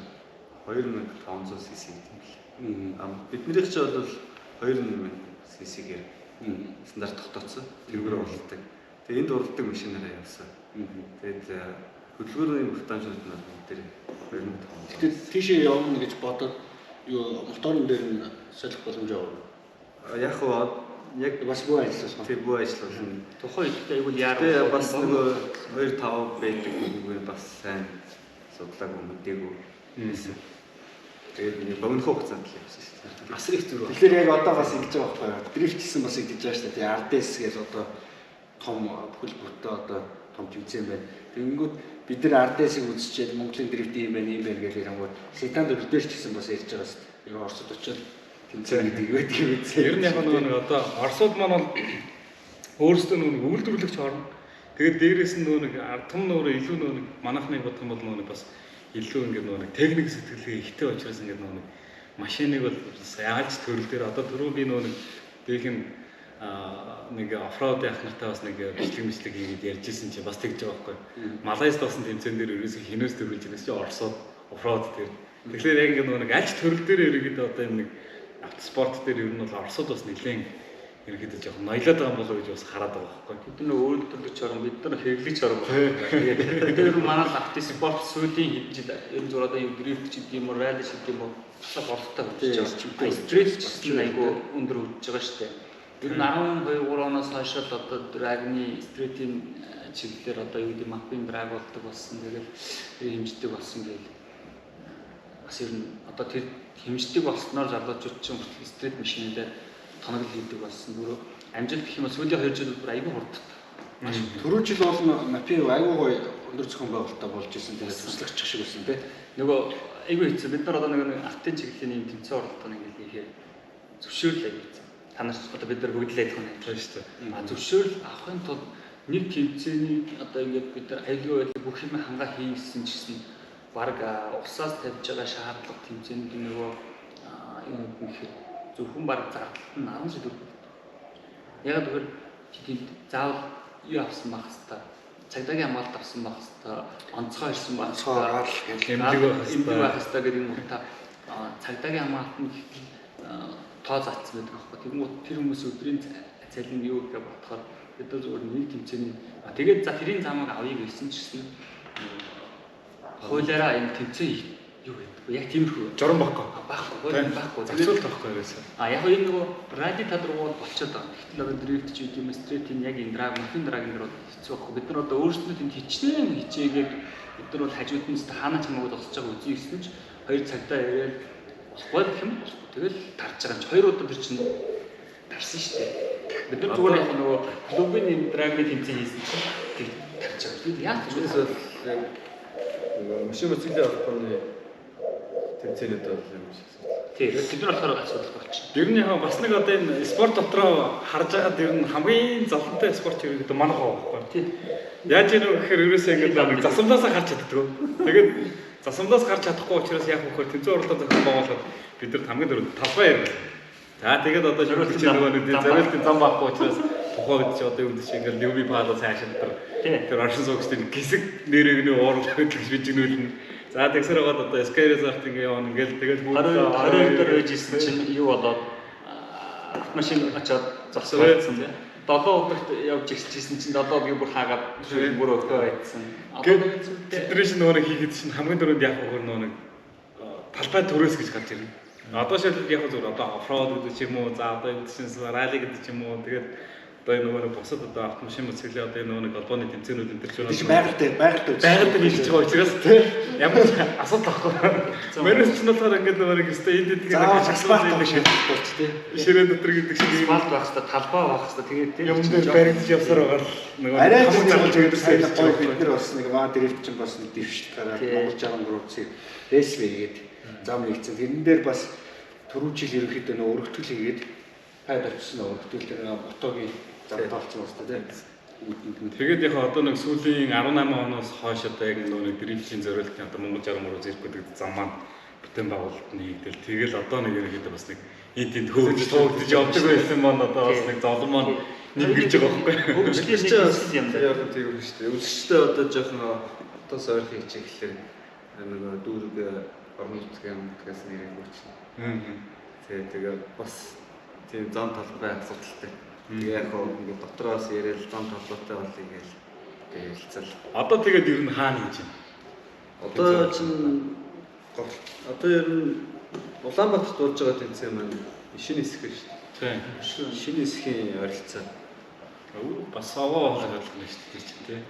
S4: 2500 cc гэдэг юм бэл. Биднийх ч бол 2000 cc-гээр стандарт тогтооцсон. Тэргээр уралдаг. Тэгээ энд уралдаг машинаараа явсан. Тэгээд хөдөлгөөрийн багтаамжууд нь тэр 2500.
S1: Тэгэхээр тийшээ явна гэж бодоод юу моторн дээр нь солих боломж авав.
S4: Яг яг
S1: бас бүх ажилласан.
S4: Тэр бүх ажилласан.
S5: Тухайн үед айгуул яарах.
S4: Тэгээ бас нөгөө 2-5 байдаг нэг бас сайн судлаагүй мэдээгүй байсан. Тэгээд нэг богино хугацаанд л явсан шүү дээ.
S1: Асар их зүрх. Тэгэхээр яг одоо бас ингэж байгаа байхгүй. Дрифт гэсэн бас ингэж байгаа шүү дээ. Тэгээ RDS гэж одоо том бүхэл бүтээ одоо том тэмцээн байна. Тэгэнгүүт бид нар RDS-ийг үзчихээд Монголын дрифт юм байна гэж ярингууд седан дөрөвдөр ч гэсэн бас ярьж байгаа шүү дээ. Яг Оросд очиод тэмцээн гэдэг байдаг юм үзээ.
S2: Ер нь яг нэг одоо Оросууд маань бол өөрсдөө нэг үйлдвэрлэгч орно. Тэгээд дээрээс нь нөгөө нэг том нөгөө илүү нөгөө нэг манайхныг бодох юм бол нөгөө нэг бас илүү ингээд нөгөө нэг техник сэтгэлгээ ихтэй учраас ингээд нөгөө нэг машиныг бол яалж төрөл дээр одоо түрүү би нөгөө нэг дэх нь нэг офроуд явах нартай бас нэг бичлэг хийгээд ярьж ирсэн чи бас тэгж байгаа байхгүй. Малайзд болсон тэмцээн дээр ерөөсөө хинээс төрүүлж байгаа чи Оросод офроуд дээр. Тэгэхээр яг ингээд нөгөө нэг аль ч төрөл дээр ерөөдөө одоо юм нэг автоспорт дээр ер нь бол Оросод бас нэлээд ерөөдөө жоохон ноёлоод байгаа болов уу гэж бас хараад байгаа байхгүй.
S5: Бид нар өөр төрлөж орон бид нар хэвлэж орон. Тэгээд тэр манай автоспорт сүүлийн хэд жил 96 одоо юу дрифт ч гэдэг юм уу, ралли ч гэдэг юм уу, асаа болтой болж байгаа. Стрит ч айгүй өндөр хөгжиж байгаа шүү дээ. Ер нь 12-3 оноос хойш л одоо драгны стритийн чиглэлээр одоо юу гэдэг маппинг драг болдог болсон. Тэгээд хэмждэг болсон гэж бас ер нь одоо тэр хэмждэг болсноор залуучууд ч стрит машинуудаар тоноглол хийдэг болсон. Өөрөө амжилт гэх юм бол сүүлийн 2 жил бүр айгүй хурд.
S1: Маш түрүү жил бол мапи айгүй гоё өндөр зохион байгуулалтаа болж исэн. Тэгээд туслахчих шиг байсан тий.
S5: Нөгөө айгүй хэцүү. Бид нар одоо нэг автын чиглэлийн тэмцээн оролдоно ингээд хийхээр зөвшөөрөл айгүй хэцүү. Та нар одоо бид нар бүгд л адилхан ажиллаж шүү дээ. А зөвшөөрөл авахын тулд нэг тэмцээний одоо ингээд бид нар аюулгүй байдлыг бүх юм хангаа хийсэн ч гэсэн баг усаас тавьж байгаа шаардлага тэмцээнд нөгөө юм гэхээр зөвхөн баг зардалт нь 10 жил өгдөг. Яг тэгэхээр тийм заавал юу авсан байх хэвээр цагдаагийн хамгаалалт авсан байх хэвээр онцгой ирсэн байх хэвээр эмнэлэг байх хэвээр гэдэг юм уу та цагдаагийн хамгаалалт нь тоо заасан байдаг аахгүй. Тэгмүүд тэр хүмүүс өдрийн цалин юу гэж бодохоор бид нар зөвхөн нэг тэмцээний тэгээд за тэрийн замыг авъя гэсэн чинь хуулиараа энэ тэмцээн юу гэдэг вэ? Яг тиймэрхүү
S2: журам баггүй.
S5: Баггүй.
S2: Зохицуулт байхгүй байсан.
S5: Яг энэ нөгөө ради тадруугууд болчиход байгаа. Гэтэл одоо дрифт ч юм стритийн яг энэ драг, мафин драгын дээр хэцүү байхгүй. Бид нар одоо өөрсдөө тэнд хичнээн хичээгээд бид нар бол хажууд нь хаана ч хамаагүй зогсож байгаа үзье гэсэн чинь 2 цагтаа ирээд болохгүй гэх юм. Тэгэл тарж байгаа ч 2 удаа тэр чинь тарсан шүү дээ. Бид нар зүгээр яг нөгөө клубын энэ драгны тэмцээн хийсэн чинь тэг тарж байгаа. Яг ч
S4: Тэрээс бол яг машин мөцгөлийн албаны тэмцээнүүд бол юм шиг.
S5: тийм бид нар болохоор асуудал болчих.
S2: Ер нь яг бас нэг одоо энэ спорт дотроо харж байгаад ер нь хамгийн зовлонтой спорт юу гэдэг манайх байгаа байхгүй.
S5: Тийм.
S2: Яаж ийм гэхээр ерөөсөө ингээд нэг засамлаасаа гарч чаддаг. Тэгээд засамлаас гарч чадахгүй учраас яг хөөхөр тэмцээн оролдоо зохион байгуулаад бид нар хамгийн дөрөв талбай ярив. За тэгээд одоо шилжүүлж нөгөө нэг зориултын зам байхгүй учраас тухайд ч одоо юм шиг ингээд нүүби паалаа цааш тэр оршин суугчдын хэсэг нэрэгний уурлах гэж бичгнүүлнэ. За тэгсэр байгаад одоо Skyrim зарт ингээ явна ингээл тэгээд
S5: 22 дээр байж исэн чинь юу болоод машин очоод зогсоолсон тийм 7 удагт явж ирсэн чинь 7 өдрийн бүр хаагаад бүр өгөө байцсан.
S2: Одоо тэдний нөгөө хийгээд чинь хамгийн дөрөнд яг өөр нөгөө талбай төрөөс гэж гарч ирнэ. Одоо шил яг зөв одоо офроуд гэдэг ч юм уу за одоо энэ чинь ралли гэдэг ч юм уу тэгээд одоо энэ нөгөө бусад одоо автомашин моцикл одоо энэ нөгөө албаны тэмцээнүүд энэ төр ч байгаль хийж байгаа учраас ямар асуудал ахгүй. Мэрс ч болохоор ингээд нөгөө өстой энд гэдэг нэг шагсбалт юм шиг болж тий. Ширээ дотор гэдэг шиг
S5: асфальт байх хэвээр талбай байх хэвээр тэгээд тийм
S2: юм дээр баригдаж явсаар байгаа л нөгөө
S1: арай хамгаалж өгсөн гоё бид нар бас нэг маа дрифт чинь бас нэг дэвшилт гараад Монгол 63-ыг рейс хийгээд зам нэгцэн тэрэн дээр бас түрүү жил ерөнхийдөө нөө өргөтгөл хийгээд хайд авчихсан өргөтгөл дээр ботогийн зам таалцсан байна тийм.
S2: Тэгээд яг одоо нэг сүүлийн 18 оноос хойш одоо яг нэг дрифтийн зориултын одоо Монгол 63 зэрэг гэдэг зам маань бүтээн байгуулалт нь хийгдэл тэгэл одоо нэг ерөнхийдөө бас нэг энд хөвгөж явдаг байсан маань одоо бас нэг зовлон маань нэгэрж байгаа байхгүй.
S5: хөгжлийн нэг юм даа.
S4: Яг тийм үү шүү дээ. Үлсчтэй одоо жоохон одоо сойрх хийж ихлээр нөгөө дүүрэг орон нутгийн газ нэрийг өгсөн. Тэгээд бас тийм зам талбай асуудалтай. Тэгээ яг нэг дотроос яриад зам талбайтай болъё гэж хэлцэл.
S2: Одоо тэгээд ер нь хаана хийж байна?
S4: Одоо чинь одоо ер нь Улаанбаатарт болж байгаа тэмцээн маань шинэ хэсэг шүү дээ.
S2: Тийм.
S4: Шинэ хэсгийн ойролцоо.
S2: Бас овоо болгоод байна шүү дээ тийм.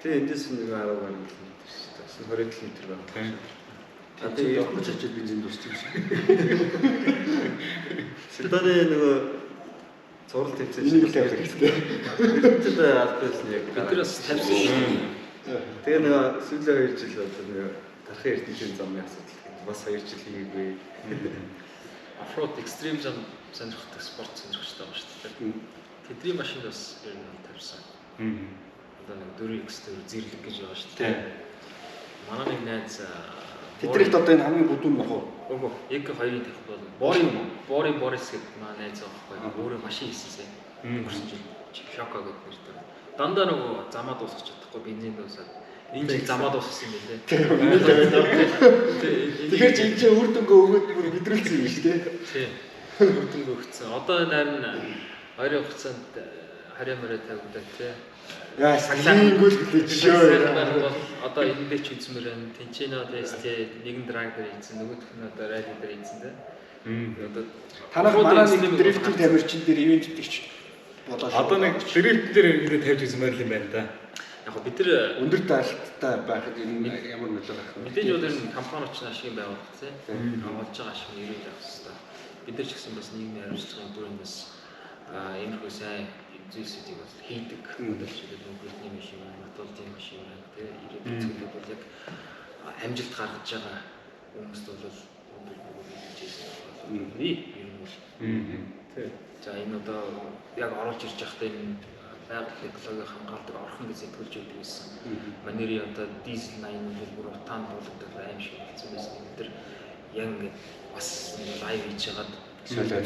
S4: Тэгээ эндээс нэг 10 гаруй км шүү дээ. 20 км байна.
S2: Тийм.
S1: Одоо явах чичээд бензин дуусчих юм шиг.
S4: Сэданы нөгөө цуврал тэмцээн
S1: Энийг л явах хэрэгтэй.
S4: Бид албаас яг
S5: Биднээс тавьсан шүү.
S4: тэгээ нөгөө сүүлийн 2 жил одоо нөгөө тархын эрдэнэлийн замын асуудал бас 2 жил хийгээгүй.
S6: Офроуд экстрим зам сонирхдаг спорт сонирхогчтой байгаа шүү дээ. Тэдний машин бас ер нь тавьсан. нэг 4x төр зэрлэг гэж байгаа шүү дээ. Манай нэг найз
S1: Тэдрэгт одоо энэ хамгийн бүдүүн нөх үү?
S6: Үгүй яг 2-ын тавих бол Борис гэдэг манай найз байгаа байхгүй. Өөрөө машин хийсэн. Өнгөрсөн жил Шока гэдэг нэртэй. Дандаа нөгөө замаа дуусгах чадахгүй бензин дуусаад энэ жил замаа дуусгасан юм билээ.
S1: Тэгэхээр чи энэ үр дүнгээ өгөөд бүр мэдрэлсэн юм шүү дээ.
S6: Тий. Үр дүнгээ өгсөн. Одоо нарийн 20 хугацаанд харьяа мөрөө тавигдаад тий.
S1: Яа саглангуул гэлээ жишээ.
S6: Одоо эндээ ч үзмээр байна. Тэнчэнэ тест нэгэн драг дээр ийдсэн, нөгөөх нь одоо ралли дээр ийдсэн тий. Одоо
S1: танах манай нэг дрифтинг тамирчин дээр ивент итгэж болоо.
S2: Одоо нэг дрифт дээр ингээд тавьж үзмээр л юм байна да.
S6: Яг бид нар
S1: өндөр таалттай байхад энэ ямар нөлөө гарах вэ?
S6: мэдээж өөр компани ч ашиг байгуулах тийм олж байгаа ашиг нь ирээд явах хэрэгтэй. Бид нар ч гэсэн бас нийгмийн хариуцлагын бүрэн бас иймэрхүү сайн зүйлсүүдийг бол хийдэг. Одоо жишээлбэл мөнгөний машин, матуулын машин тийм ирээд зүйлүүд бол яг амжилт гаргаж байгаа хүмүүст бол бүгд хийж байгаа юм. Ер нь бол. Тийм. За энэ одоо яг оруулж ирж байхдаа энэ байгалийн экологийн хамгаалдаг орхон гэж сэтгүүлж өгдөг гэсэн. Манери одоо дизель 80 бүр утаан болгодог аим шиг болсон байсан. Бид нар яг ингээд бас лайв хийж хагаад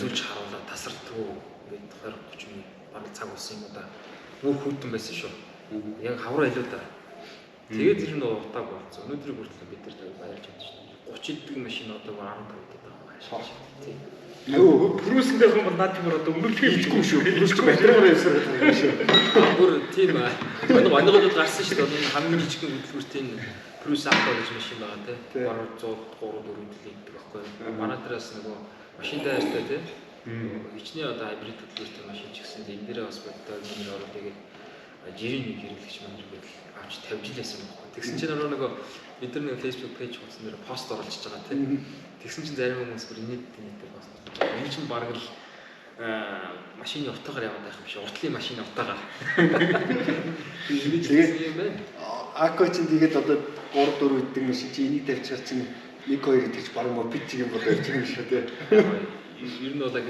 S6: зүйлж харуулаад тасралтгүй ингээд 20-30 минут бараг цаг болсон юм да. Бүх хүйтэн байсан шүү. Яг хавраа илүү да. Тэгээд тэр нь утааг болсон. Өнөөдрийг хүртэл бид нар баярлж байна шүү. 30 дэх машин одоо 15 дэх байгаа юм.
S2: Юу Брюсэндээ хүмүүс наад чимээр одоо өмнөдгөө бичихгүй шүү.
S1: Брюс ч батарейгаар явсаар байгаа шүү.
S6: Бүр тийм оногод гарсан шүү дээ. Хамгийн жижигхэн хөдөлгүүртэй Брюс авто гэж машин байгаа тийм. Баруун 100 3 4 төлөвлөдөг байхгүй. Манай дээрээс нөгөө машин дээртэй тийм. Хичнээн одоо хайбрид хөдөлгүүртэй машин ч гэсэн энэ дээрээ бас боддог миний ороод тэгээд жирийн нэг хэрэглэгч маань ирээд авч тавьж илээсэн байхгүй. Тэгсэн чинь нөгөө бид нар нэг Facebook пэйж утсан дээр пост оруулж байгаа тийм. Тэгсэн чинь зарим хүмүүс бүр нийт пост. Энэ чинь баг л машины утаагаар яваад байх юм шиг уртлын машины утаагаар. Тэгээд юм байна.
S1: Ако чинь тэгээд одоо 3 4 гэдэг машин чи энийг тавьчихар чинь 1 2 гэж баг мопед чиг юм болоо явж байгаа юм шүү дээ.
S6: Ер нь бол яг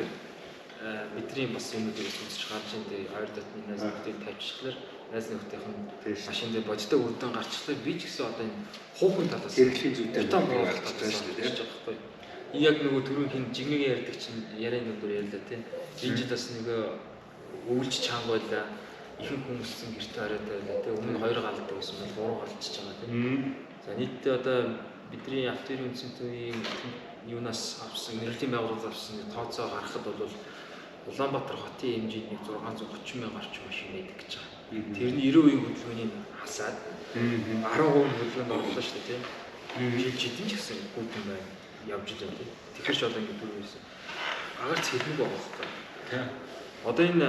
S6: бидний бас юмнуудыг үзэж гарч энэ 2.1 найзуудыг тавьчихлаар найз нөхдөхийн машин дээр бодтой үрдэн гарчлаа би ч гэсэн одоо энэ хуучин талаас
S1: хэрэглэхийн зүйтэй
S6: утаа болох талаас ярьж байгаа байхгүй. Яг нөгөө түрүүхийн жигнэгийн ярьдаг чинь ярианы өндөр ярьлаа тийм. Энэ жил бас нэг өвлж чангуулаа ихэнх хүмүүсийн гэрте хараад байлаа тийм. Өмнө 2 галдаг байсан бол 3 галдчихж байгаа тийм. За нийтдээ одоо бидний автомобилийн үнцэнтийн юунаас авсан нэрлийн байгууллагаас авсан тооцоо гаргахад бол Улаанбаатар хотын хэмжээний 630 мянга орчим машин байдаг гэж байгаа. Тэр нь 90% хөдөлгөөнийг хасаад 10% хөдөлгөөнд орлоо шүү дээ тийм. Жил жидэн ч гэсэн гүйдэн байна. Явж байгаа тийм. Тэгэхээр ч одоо ингэ дөрвөөсөн. Агарч хэлнэг байгаа байхгүй. Тийм. Одоо энэ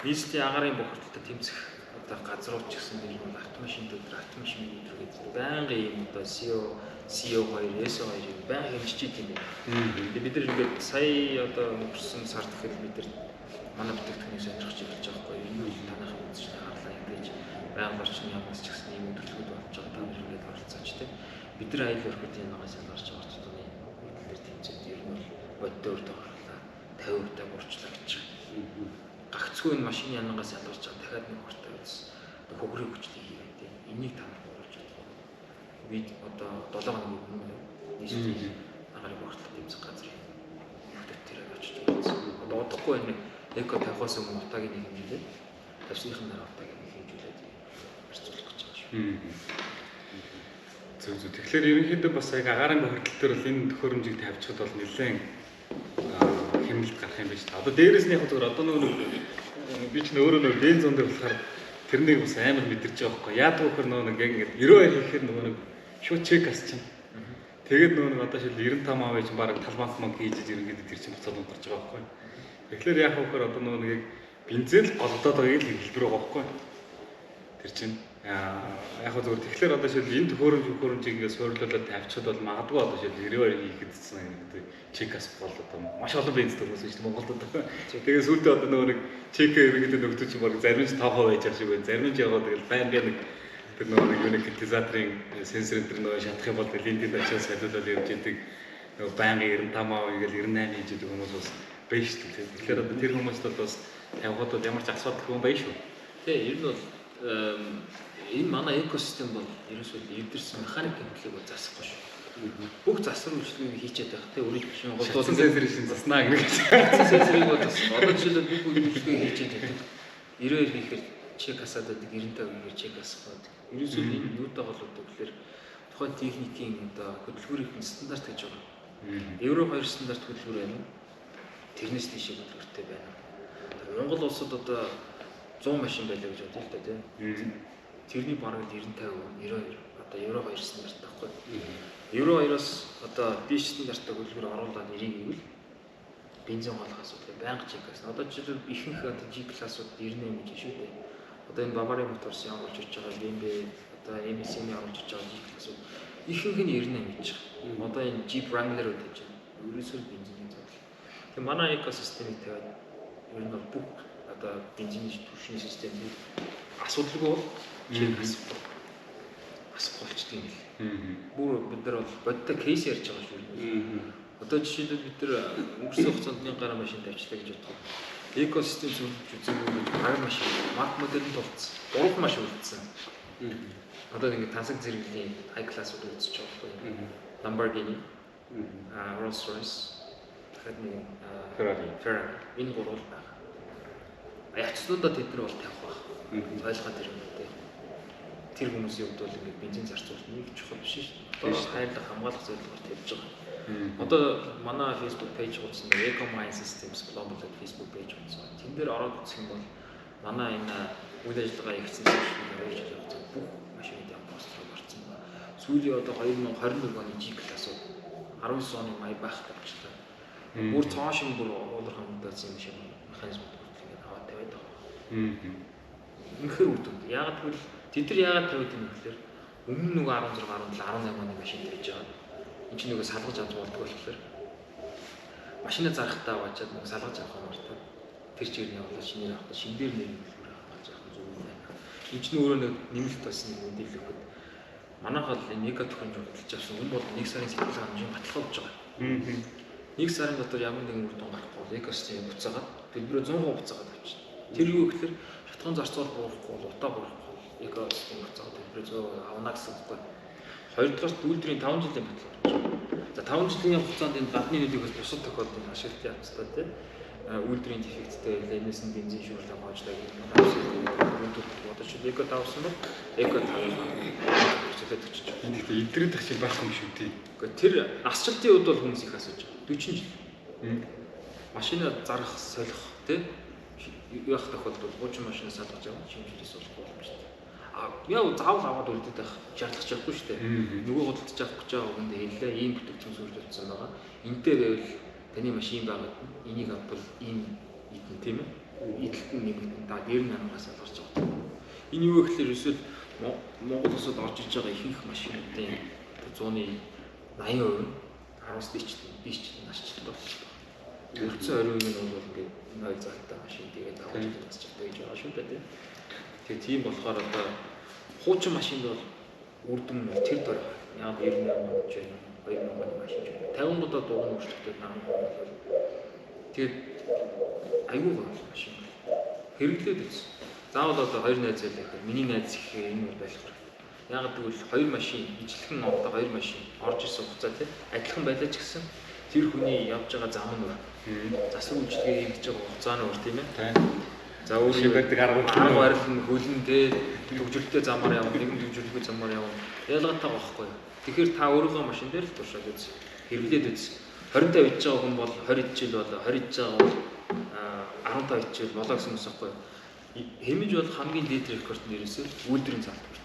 S6: нийслэлийн агаарын бохирдолтой тэмцэх одоо газрууд ч гэсэн энэ автомашин өдр гэдэг байнгын юм одоо CO2, SO2 байнгын хэмжиж идэв юм байна. Тэгээд бид нар ингээд сая одоо өнгөрсөн сард гэхэд бид нар манай бүтээгдэхүүнийг сонирхож ирж байгаа байхгүй. Энэ үйл танах үзэж харлаа ингэж байнга орчны ямаас ч гэсэн ийм хөдөлгөөд болж байгаа та нар ингээд оролцооч тийм. Бид нар аял өрхөд энэ байгаа шалгарч байгаа ч одоо энэ тэмцээд ер нь боддоор тохирлаа 50% та бурчлаа гэж байгаа. Гагцгүй энэ машины янангаас шалгарч байгаа дахиад нэг хортой үз. Хөгрийн хүчтэй хийгээд тийм. Энийг та нар оруулж чадах. Бид одоо 7 хоногийн өмнө нийслэлийн агаарын бохирдолтой тэмцэх газрын хөтөлбөрөөр очиж үзсэн. Одоо удахгүй энэ эко тавихаас өмнө утаагийн нэг хэмжээлээ тавьсныхын дараа утаагийн нэг хэмжээлээд харьцуулах гэж байгаа шүү.
S2: Зөв. Тэгэхээр ерөнхийдөө бас яг агаарын бохирдол төр бол энэ төхөөрөмжийг тавьчихад бол нэлээд хэмнэлт гарах юм байна шүү дээ. Одоо дээрээс нь яг зөвөр одоо нөгөө би ч өөрөө бензин дээр болохоор тэрнийг бас амар мэдэрч байгаа байхгүй. Яадаг вөхөр нэг яг ингэ 92 хийхээр нэг шууд чек асчихна. Тэгээд нэг одоо шил 95 авъя чинь баг талбанк маг хийж ерөнхийдөө тэр чинь буцаад унтарч байгаа байхгүй. Тэгэхээр яг вөхөр одоо нэг яг бензин л голдоод байгааг л хэлбэр байгаа байхгүй. Тэр чинь яг зөвөр тэгэхээр одоо шил энэ төхөөрөмжийг ингээд суйрлуулад тавьчихад бол магадгүй одоо шил 92 хийхэд цэцэн ингээд чекас бол одоо маш олон бенз төрөөс шүү дээ Монголд одоо. Тэгээд сүүлдээ одоо нэг чекээ ерөнхийдөө нөхдөж чинь баг зарим нь 5% байж байгаа шиг байна. Зарим нь яг тэгэл байнгын нэг тэр нэг юникатизаторын сенсор энэ нэг шатах юм бол линтийн ачаас солиулаад явж идэг нөгөө байнгын 95% гэл 98 хийж идэг хүмүүс бас байж шүү дээ. Тэгэхээр одоо тэр хүмүүст бол бас явхад бол ямар ч асуудалгүй юм байна шүү.
S6: Тий, ер нь бол энэ манай экосистем бол ерөөсөө эвдэрсэн механикийн хөдөлгөөг засахгүй шүү. Бүх засвар үйлчлэгийг хийчихэд байх те өөрийн чинь
S2: голдуулсан сенсорын шин заснаа гэх.
S6: Сенсорыг бол бас одоо жишээлбэл бүх үйлчлэгийг хийчихэд байдаг. 90 хийхээр чек хасаад байдаг, 95 хийхээр чек хасах байдаг. Ерөөсөө энэ юутай холбоотой гэхээр тухайн техникийн одоо хөдөлгөөрийн стандарт гэж байгаа. Евро 2 стандарт хөдөлгөөр байна. Тэрнээс тийшээ хөдөлгөөртэй байна. Монгол улсад одоо 100 машин байлаа гэж бодъё л да тийм. Тэрний бараг 90-50 92 одоо евро 2 стандарт байхгүй. Евро 2-оос одоо B стандарттай хөдөлгөөр оруулаад ирэх гэвэл бензин хоолох асуудал байнга чек гэсэн. Одоо жишээлбэл ихэнх одоо G классууд 98 гэж шүү дээ. Одоо энэ Bavaria Motors оруулж ирж байгаа BMW одоо MSM-ийн оруулж ирж байгаа G классууд ихэнх нь 98 гэж байгаа. Одоо энэ Jeep Wrangler-ууд гэж байна. Ерөөсөө бензиний зовлон. Тэгээ манай экосистемийг тавиад ер нь бүх одоо бензиний түвшний системийг асуудалгүй бол чек асахгүй болчтой юм л. Бүр бид нар бол бодтой кейс ярьж байгаа шүү. Одоо жишээлбэл бид нар өнгөрсөн хугацаанд 1000 гаруй машин тавьчлаа гэж боддог. Экосистем зөвлөж үзээгүй гаруй машин, марк модель тулцсан, 3 машин үлдсэн. Одоо ингэ тансаг зэрэглэлийн high class-ууд үлдсэж байгаа байхгүй. Lamborghini, Rolls-Royce, Ferrari. Энэ гурвал байна. Ягцлуудаа тэд нар бол тавих байх. Ойлгоод ирэх юм дээ. Тэр хүмүүсийн хувьд бол ингэ бензин зарцуулах нэг чухал биш шүү дээ. Одоо хайрлах хамгаалах зорилгоор тавьж байгаа. Одоо манай Facebook page утсан Eco Mine Systems Global Facebook page утсан. Тэн дээр ороод үзэх юм бол манай энэ үйл ажиллагаа ихсэн зүйл хийж байгаа бүх машинуудын постыг орсон байна. Сүүлийн одоо 2021 оны G class-ууд 19 оны Maybach тавьчлаа. Бүр цаашин бүр уулархан модацийн машин механизмууд ингээд аваад тавиад байгаа. Үнэхээр үр дүнд. Яг тэгвэл тэд нар яагаад тавиад юм гэхээр өмнө нөгөө 16, 17, 18 оны машин тавьж байгаа. Энд чинь нөгөө салгаж авч болдгоо болохоор машинаа зарахтаа аваачаад нөгөө салгаж авах юм байна. Тэр чигээр явуулаад шинээр авах, шинээр нэр нөлөөр авах жаах зүг юм байна. Энд чинь өөрөө нэмэлт бас нэг мэдээлэл өгөхөд манайх бол энэ эко төхөөрөмж хөдөлж авсан хүн бол 1 сарын сэтгэл хангамжийн баталгаа болж байгаа. 1 сарын дотор ямар нэгэн үр дүн гарахгүй экосистем буцаагаад төлбөрөө 100% буцаагаад авчихна. Тэр юу гэхээр шатхуун зарцуул буурахгүй, утаа буурахгүй экосистем буцаагаад төлбөрөө 100% авна гэсэн үг байна. Хоёрдугаар үйлдвэрийн 5 жилийн баталгаа болж байгаа. За 5 жилийн хугацаанд энэ гадны нөлөөгөөс бусад тохиолдолд ашиглалтын явцтай тийм үйлдвэрийн дефекттэй лэнэс нь бензин шүүрлэг гоожлаа гэх юм бодож эко тавсан бол эко тавьсан хэвчээд өчөж.
S2: Гэхдээ идрээд тахчих байхгүй юм шүү дээ.
S6: Гэхдээ тэр асчлалтын үед бол хүмүүс их асууж байгаа. 40 жил. Машина зарах, солих тийм явах тохиолдолд гуучин машинаас салгаж авах шимжилээс болох боломжтой. Яа заавал аваад үлдээд байх шаардлага чахгүй шүү дээ. Нөгөө худалдаж авах гэж байгаа хүнд хэллээ ийм бүтээгдэхүүн сүрлэгдсэн байгаа. Энтэй байвал таны машин байгаад энийг авбал ийм идэн тийм ээ. Идэлтэн нэмэгдэн та дээр нь амгаас салгарч байгаа. Энэ юу гэхээр эсвэл Монгол улсад орж иж байгаа ихэнх машинуудын 100-ны 80% 10-д бич насчлалт болсон. Өрцөн 20% нь бол ингээд 0 залтаа машин тэгээд аваад насчлалт гэж байгаа шүү дээ. Тэгээ тийм болохоор одоо хуучин машинд бол үр дүн тэр дор яг 98 онд ч байна 2000 оны машин ч байна 50 удаа дугуйн өөрчлөлтөд намайг бол тэгээд аюул машин хэрэглээд байсан. Заавал одоо хоёр найз байлаа. Миний найз гэхээр энэ бол байх. Яг тэгвэл хоёр машин ижлэхэн онцтой хоёр машин орж ирсэн хугацаа тийм адилхан байлаа ч гэсэн тэр хүний явж байгаа зам нь засвар үйлчлэгээ хийж байгаа хугацаа нь өөр тийм ээ. За өөр
S2: байдаг арга
S6: барил нь хөлн дээ төвжөлтэй замаар явна, нэгэн төвжөлгүй замаар явна. Ялгаатай байхгүй. Тэгэхээр та өөрийнхөө машин дээр л туршаад үз. Хэрэглээд үз. 20 тавьж байгаа хүн бол 20 жил болоо, 20 жиж байгаа бол 15 жил болоо гэсэн үг байхгүй. Хэмж бол хамгийн дээд рекорд нь ерөөсөө үйлдвэрийн залт бүрт.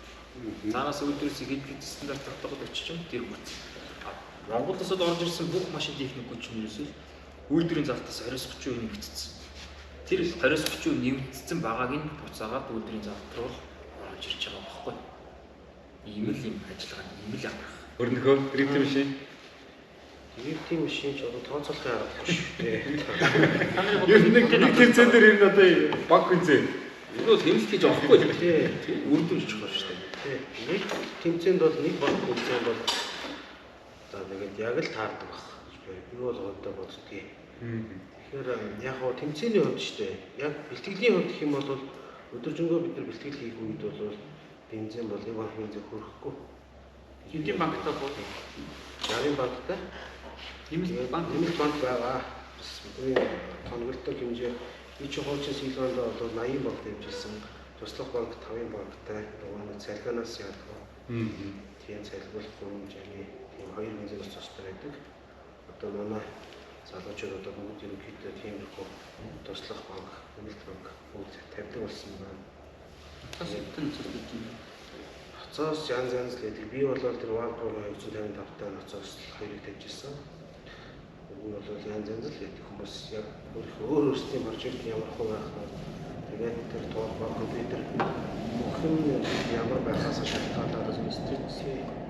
S6: Цаанаас үйлдвэрээс хэд стандарт тогтооход очиж юм тэр бүрт. Монгол улсад орж ирсэн бүх машин техникүүд ч ерөөсөө үйлдвэрийн залтаас 20-30% нэмэгдсэн. Тэр 20-30% нэмэгдсэн байгааг нь буцаагаад үйлдвэрийн залт руу орж ирж байгаа байхгүй. Ийм л юм ажиллагаа ийм л амрах.
S2: Өөрнөхөө дрифт машин.
S3: Дрифт машин ч одоо тооцоолохын аргагүй шүү дээ.
S2: Ер нь нэг тэмцээн дээр ер нь одоо баг тэмцээн.
S6: Энэ бол хэмжих гэж авахгүй л тийм үрдүүлж чухал шүү дээ.
S3: Нэг тэмцээнд бол нэг баг тэмцээнд бол за тэгээд яг л таардаг баг. Би бол одоо боддгийг. Тэгэхээр яг хоо тэмцээний хувьд шүү дээ. Яг бэлтгэлийн хувьд гэх юм бол өдөржингөө бид нар бэлтгэл хийх үед бол бензин бол 1 банкны зөв хөрөхгүй.
S5: Хэдийн банктай бол
S3: Ярын банктай
S5: нэмэлт банк
S3: байгаа. Бидний тоногддог хэмжээ би чи хуучин сэлгоонд бол 80 банк дэмжижсэн. Туслах банк 5 банктай нөгөө цалиганаас ялгаа. Тийм цалиглах хэмжээний тийм 2 бензинээс цустай байдаг. Одоо манай залуучууд одоо бүгд ерөнхийдөө тиймэрхүү туслах банк, нэмэлт банк бүгд тавьдаг болсон байна.
S5: тасалбарын цэцлэг юм.
S3: Хацаас янз янз гэдэг. Би бол тэр Валпро 255 таа хацаас хоёрыг тавьжсэн. Энэ бол янз янз л гэдэг хүмүүс яг өөр өөрсдийн бюджет ямар хувь байх вэ? Тэгээд тэр тоолбор компьютер бүхэн ямар байхаас шалтгаалаад институцийн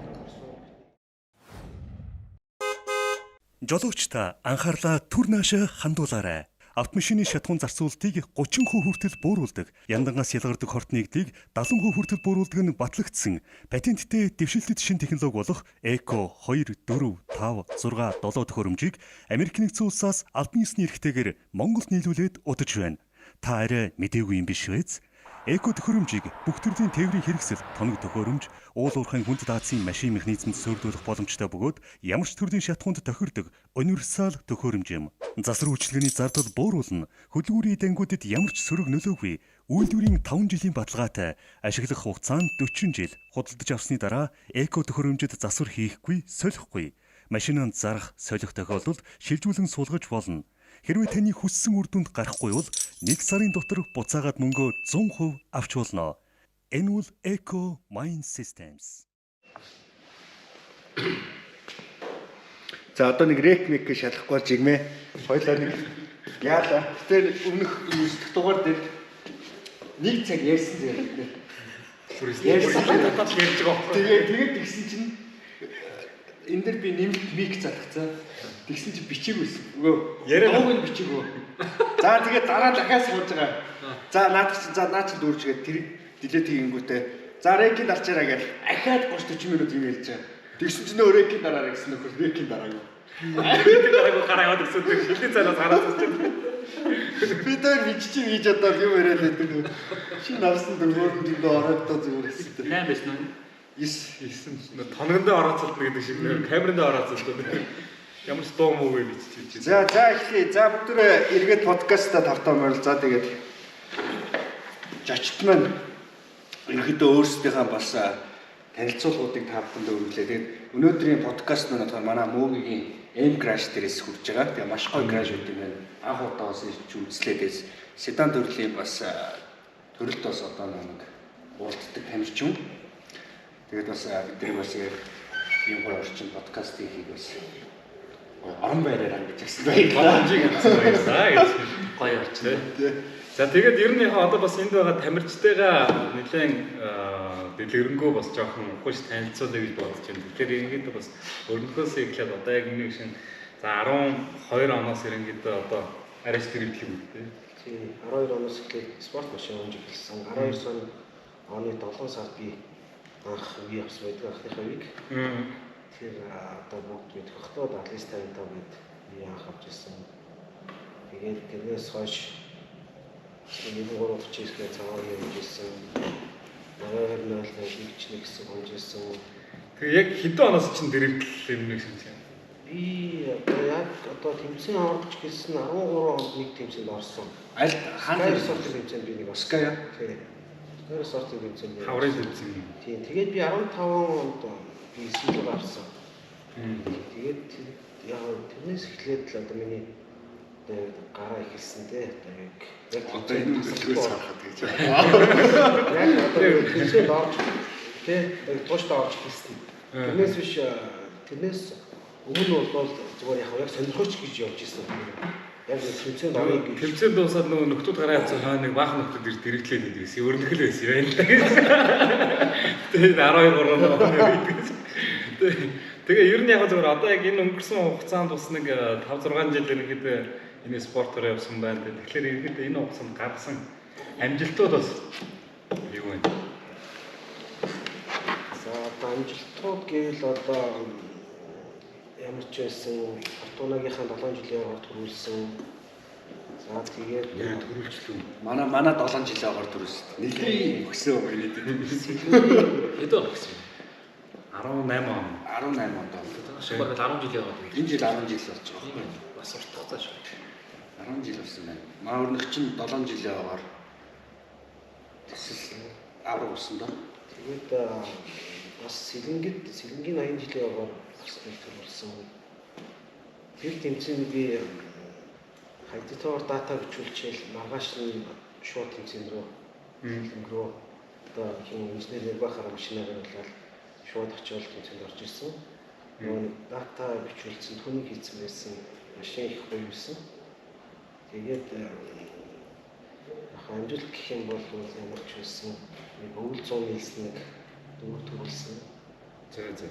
S7: Жолоочтой анхаарлаа түр наашаа хандуулаарай. Автомашины шатхуун зарцуулалтыг 30% хүртэл бууруулдаг, яндангаас ялгардаг хорт нэгдийг 70% хүртэл бууруулдаг нь батлагдсан. Патенттэй дэвшилтэд шин технологи болох Eco 2, 4, 5, 6, 7 төхөөрөмжийг Америк нэгдсэн улсаас албан ёсны эрхтэйгээр Монголд нийлүүлээд удаж байна. Та арай мэдээгүй юм биш үү? Эко төхөөрөмжийг бүх төрлийн тээврийн хэрэгсэл, тоног төхөөрөмж, уул уурхайн хүнд даацын машин механизмд суурьдуулах боломжтой бөгөөд ямар ч төрлийн шатхуунд тохирдог универсал төхөөрөмж юм. Засвар үйлчилгээний зардал бууруулна, хөдөлгүүрийн дангуудад ямар ч сөрөг нөлөөгүй, үйлдвэрийн 5 жилийн баталгаатай, ашиглах хугацаа нь 40 жил худалдаж авсны дараа эко төхөөрөмжөд засвар хийхгүй, солихгүй. Машинанд зарах, солих тохиолдолд шилжүүлэн суулгаж болно. Хэрвээ таны хүссэн үр дүнд гарахгүй бол 1 сарын дотор буцаагаад мөнгөө 100% авч болно. Энэ бол Eco Mine Systems.
S1: За одоо нэг рекмик шалахгүй жигмээ. Хоёлаа нэг яалаа. Тэр өмнөх 9 дугаар дээр 1 цаг ярьсан зэрэг. Тэгээд тэгсэн чинь энэ дэр би нэмэлт мик залгацаа. Тэгсэн чинь бичээгүйсэн. Өгөө. Яриаг бичээгөө. За тэгээд дараа дахиад сууж байгаа. За наад чинь наа чи дүүрчгээд тэр дилет хийгэнгүүтээ. За рекийн дарчаараа гэж ахаад 30-40 минут юм ярьж байгаа. Тэгсэн чинь нөө рекийн дараараа гэсэн нөхөр рекийн дараагүй. Рекийн дараагүй гараад гэсэн тэр шилдэг цаанаас гараад ирсэн. Би дээр биччих хийж одоо юм яриад байдаг. Шинэ авсан дөрвөнд ороод та зүгээр хэсэг.
S5: 8 байсан уу?
S4: 9 тоногондоо орооцолдно гэдэг шиг камерандаа орооцолдно. Ямар ч дуу муу вэ бичиж.
S1: За эхлэе. За бүгд эргээд подкастаа тавтаа морил. За тэгээд жочт маань ерөөдөө өөрсдийнхээ бас танилцуулгуудыг та бүхэнд өргөлээ. Тэгээд өнөөдрийн подкаст нь манай Мөөгийн M Crash дээрээс хүрч байгаа. Тэгээд маш гоё crash үүд юм байна. Анх удаа бас ирж үзлээ. Седан төрлийн бас төрөлд бас одоо нэг уулздаг тамирчин. Тэгээд бас бидний бас ийм гоё орчин подкастыг хийх бас орон байраар хангаж байна.
S4: Боломжийг авсан баярлалаа гэж
S5: Гоё орчин.
S4: За тэгээд ер нь яг одоо бас энд байгаа тамирчтайгаа нэлээд дэлгэрэнгүй бас жоохон ухаж танилцуулъя гэж бодож байна. Тэгэхээр ерөнхийдөө бас өрнөхөөс эхлээд одоо яг нэг шин за 12 оноос ерөнхийдөө одоо арайч төрөлх юм үү?
S3: Тийм 12 оноос эхлээд спорт машин унж эхэлсэн. 12 сарын оны 7 сард би анх үе авсан байдаг анхныхаа үеиг. Тэр одоо бүгд мэдэх хөтөө атлис 55 гээд би анх авч ирсэн. Тэгээд тэрнээс хойш энэ 339-гээ цаагаар явж ирсэн. 2001 гэсэн унж ирсэн.
S4: Тэгээ яг хэдэн оноос чинь дэрвдэл юм нэг шинж юм.
S3: Би яг одоо тэмцээн орж гэлсэн 13 онд нэг тэмцээнд орсон.
S1: Аль хаана
S3: сортын тэмцээнд би нэг
S1: Оская.
S3: Тийм. Тэр сортын тэмцээнд.
S4: Хаврын тэмцээн.
S3: Тийм. Тэгээд би 15 онд би сэлэг авсан. Тэгээд яг тэрнээс эхлээд л одоо миний гараа ихэлсэн дээ. Яг
S1: одоо энэ төлөвлөгөөс харахад гэж байна.
S3: Яг одоо тэмцээнд орж тийм тууштай орж хэлсэн. Тэрнээс биш тэрнээс өмнө бол зүгээр яг сонирхооч гэж явж ирсэн. Яг тэмцээнд орё гэж.
S4: Тэмцээнд дуусаад нөгөө нөхдүүд гараа явцсан хаа нэг баах нөхдүүд ирж дэрэгдлээд байдаг гэсэн. Өрнөхөл байсан юм байна. Тэгээд 12 Тэгээ ер нь яг зөвөр одоо яг энэ өнгөрсөн хугацаанд бас нэг 5-6 жил ерөнхийдөө энэ спортоор явсан байна. Тэгэхээр ерөнхийдөө энэ хугацаанд гарсан амжилтууд бас юу вэ?
S3: За одоо амжилтууд гэвэл одоо ямар ч байсан Артунагийнхаа 7 жилийн урд хүрүүлсэн За тэгээд
S2: яа төрүүлчлээ.
S1: Манай 7 жилийн огоор төрүүлсэн. Нилийн өгсөн юм хэлээд.
S6: хэд он гэсэн.
S2: 18 он.
S1: 18 онд.
S6: Шугар 10 жил яваад байна.
S1: Энэ жил 10 жил болж байгаа.
S6: Бас уртгацаа шүү.
S1: 10 жил болсон байна. Маа өрнөх чинь 7 жилийн огоор тэсэл авраг болсон доо.
S3: тэгээд бас сэлэнгийн 80 жилийн огоор бас төлөвлөсөн. Тэр тэмцээнд би хайдтайгаар дата бичүүлчихэл маргааш нь шууд тэмцээн рүү одоо хин инженер бахаар машинаар болоод шууд очиод тэмцээнд орж ирсэн. Нөгөө дата бичүүлсэн түүний хийсэн байсан машин их гоё байсан. Тэгээд амжилт гэх юм бол ямар ч байсан нэг өвөл 100 нийлсэн нэг дөрөв төрүүлсэн. Тэгээд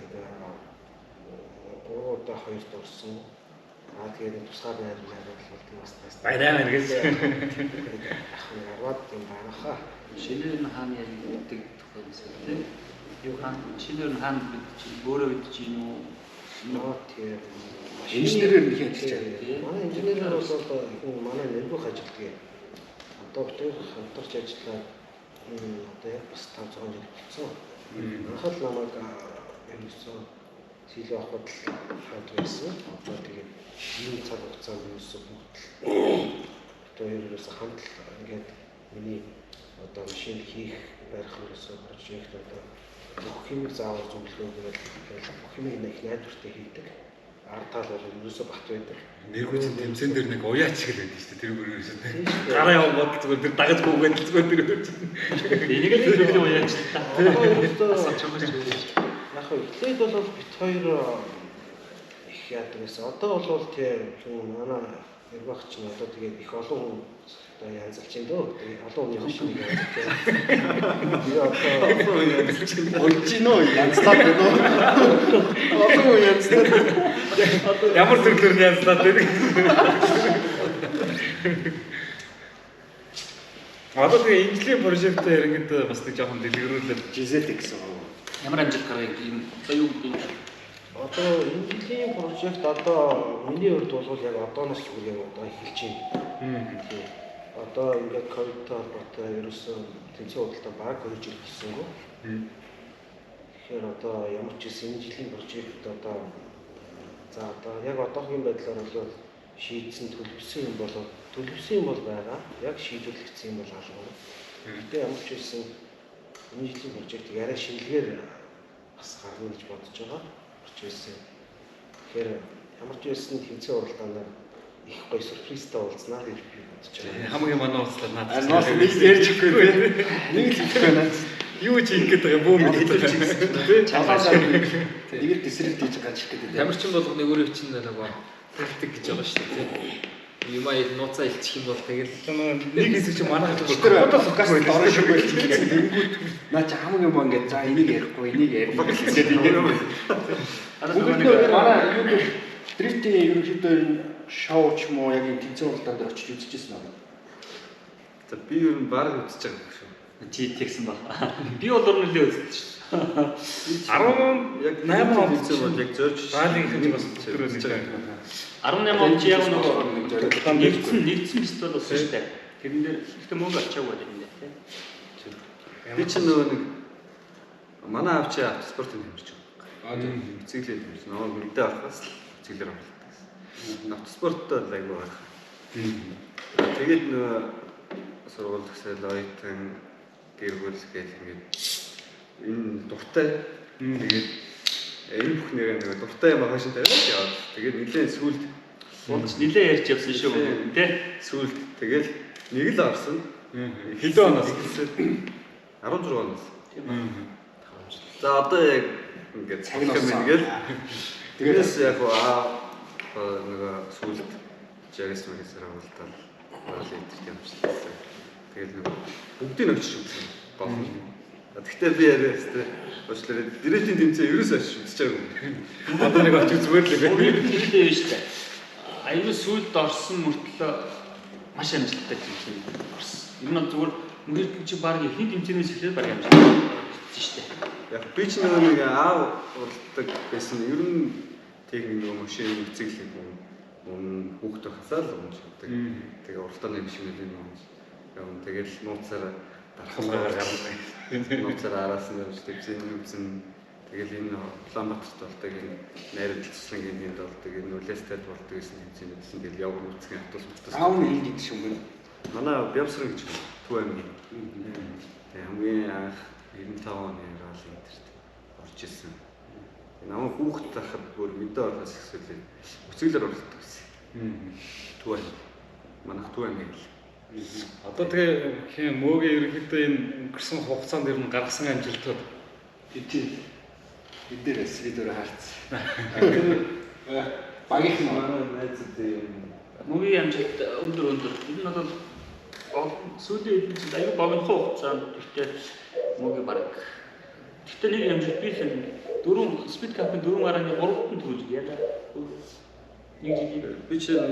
S3: одоо 2 дурсан. Тэгээд тусгаар найруулгаар бол тийм бас
S2: Баяраа байна гэж.
S3: Арваад юм байна.
S5: Шинээр нь хаана яг гэдэг тухай мэдээ. Юу хаана шинээр нь хаана бид өөрөө бид чинь юу
S3: тэгээд
S1: Инженерээр нэг хэлж байгаа.
S3: манай инженерээр бол манай нэргөх ажилтдаг. Одоо тэр хамтарч ажиллаад одоо яг бас 500 жил болсон. Анхаал намайг ерөөсөө сэлээ авахд хаад байсан. Одоо тэгээд энэ цаг хугацаанд ерөөсөө одоо ерөөсөө хамтал ингээд миний одоо машин хийх барих ерөөсөө прожект одоо бүх хэмиг заавар зөвлөгөөгөөр бүх хэмиг нэг найдвартай хийдэг. Артаал бол ерөөсөө бат байдаг.
S2: Нэргүүцэн тэмцэн дээр нэг уяач шиг л байдаг шүү дээ. Тэр өөрөөсөө гараа яваа бод зүгээр тэр дагаж гүгээд л зүгээр тэр.
S5: энийг л зөвлөө уяач та.
S3: Яг эхлээд бол бит хоёр их яадаг гэсэн. Одоо бол тийм манай нэрбах чинь одоо тэгээд их олон хүн одоо янзлж байна дөө. Тэгээд олон хүний машиныг янзлж байна. Тэгээд одоо
S1: Оригинал янзлаад байна уу? Олон хүн янзлаад.
S2: Ямар төрлөөр янзлаад байна. Одоо тэгээ инженерийн прожектээр ингээд бас нэг жоохон дэлгэрүүлээд
S1: Жизэлт гэсэн.
S5: Ямар амжилт гаргав юм одоо юу гэдэг юм.
S3: одоо энэ жилийн прожект одоо миний хувьд бол яг одооноос ч бүр яг одоо эхэлж байна. Одоо ингээд ковидтаар одоо ерөөсөн тэнцээ худалдаа баг хөрж ирчихсэнгүү. Тэгэхээр одоо ямар ч гэсэн энэ жилийн прожект одоо за одоо яг одоогийн байдлаар бол шийдсэн төлөвлөсөн юм бол байгаа. Яг шийдвэрлэгдсэн юм бол алга. Гэтэ ямар ч байсан энэ жилийн прожектыг арай шинэлгээр бас гаргана гэж бодож байгаа. Орчсон. Тэгэхээр ямар ч байсан тэнцээ уралдаанаар их гоё сюрпризтэй уулзнаа гэж би бодож байгаа.
S2: хамгийн манай ууцлаад надад
S1: Наас нэг ярьж өгөхгүй тий. Нэг л хэлэх байна.
S2: юу ч хийх гэдэг юм бүү мэдээ
S1: Тий. Чалаасаа нэг л дисрэлт хийж гач гэдэг.
S6: Тамирчин болгоны өөрийг чинь нөгөө практик гэж байгаа шүү дээ. Юмаа нууцаа илчих юм бол тэгэл
S2: нэг хэсэг чинь манайх
S1: Тэр подкаст орно шиг байж байгаа. Тэнгүүд наа чи хамгийн муу ингээд за энийг ярихгүй энийг ярих гэдэг ингээд. Манай юу гэх дрифтийн ерөнхийдөө шоу ч юм уу яг энэ тэнцээ уралдаан дээр очиж үзчихсэн байна.
S4: За би ер нь баг үзэж байгаа шүү.
S5: Чи тэгсэн баг. Би бол нөлөө үзсэн шүү.
S2: 10 яг 8 он
S4: тэнцээ бол яг зорж
S2: Баалын хэмжээ бас төрөө нэг жаа.
S5: 18 он чи яг нөгөө нэгдсэн бистол болсон шүү дээ. Тэрэн дээр ихтэй мөнгө очиагүй байна юм дээ.
S4: би ч нөгөө нэг манай авчи автоспортын хэмжиж байгаа. Бициклээ хэмжиж. Нөгөө мэдээ авахаас бициклээр авах. Автоспорттой л айгүй байх. Тэгээд нөгөө сургууль төгсөөл ойтон гэр бүл гэх ингээд энэ дуртай тэгээд энэ бүх нэрээ нэг дуртай юм ахаш тавиад яваад тэгээд нэлээд сүүлд
S5: Унц нилээ ярьж явсан шүү дээ.
S4: сүүлд тэгээд нэг л авсан.
S2: Хэдэн оноос?
S4: 16 оноос. За одоо яг ингээд цаг нэмгээл тэгээс яг нэг сүүлд жагс магистраа болтол лидер ямжлаа. Тэгээд нэг бүгдийг өгч үзсэн. Гол. Гэхдээ би яриастай уучлаарай. Директийн тэмцээн ерөөсөө шүтэж байгаагүй.
S2: Одоо нэг очиж зүгээр л
S5: Өөрөөр хэлбэл шүү дээ. Аюу сүлд орсон мөртлөө маш амжилттай тэмцээн орсон. Ер нь зүгээр мөрөд чи баг ихний тэмцээнээс эхлээд баг амжилттай шүү дээ.
S4: Яг би ч нэг аав уралдаг байсан. Ер нь техник нөгөө машин бициклийг хүүхдээ хасаал унж гэдэг. Тэгээ уралдааны бишмэлийн унж. Тэгэл нууцаараа дархалгаар гарна. Нууцаараа араас нь явж тэгсэн юмсэн. Тэгэл энэ Улаанбаатарт болдог энэ найрамдчилсан гэмэнд болдог энэ үлээстэд болдог гэсэн хэмжээндсэн тэгэл явган үүсгэн хатуус.
S1: Аав нь энд идэх юм бэ?
S4: Манай Бямсрын гэж Төв аймгийн. Тэгээ хамгийн анх 95 оны ралли энтерт орж ирсэн. Намайг хүүхэд тахад бүр мэдээ орохоос ихсүүлээ. Өцөглөр оролдог гэсэн. Төв аймаг. Манайх Төв аймаг л.
S2: Одоо тэгээ мөөгийн ерөнхийдөө энэ өнгөрсөн хугацаанд ер нь гаргасан амжилтууд
S1: Эдээрээс видео харцсан. Багийнх нь
S4: манай найзууд
S5: Мөгийн амжилт өндөр. Энэ нь бол сүүлийн эдгээр аюу богино хугацаанд гэхдээ мөгийн баг. Гэхдээ нэг амжилт би л 4 спид капын 4.3-т төгөж яа. Нэг жиг
S4: би чинь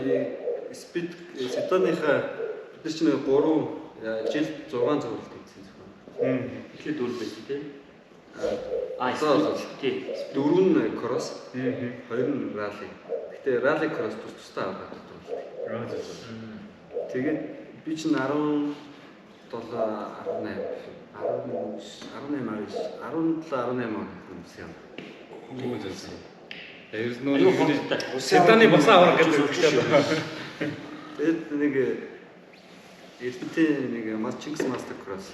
S4: спид Седаныхаа бид чинь 3 жил 6 зөвлөлт хийсэн зөвхөн.
S5: эхлээд дүүл байсан тийм.
S4: Тийм. 4 нь кросс, 2 нь ралли. Гэтэ ралли кросс тусдаа аваад байна. Тэгээд би чинь 17 18 он хүмүүс юм.
S2: Ер нь Седаны басаа авах гэдэг хэлээд.
S4: Тэгээд нэг эрдэнэ нэг Чингис мастер кросс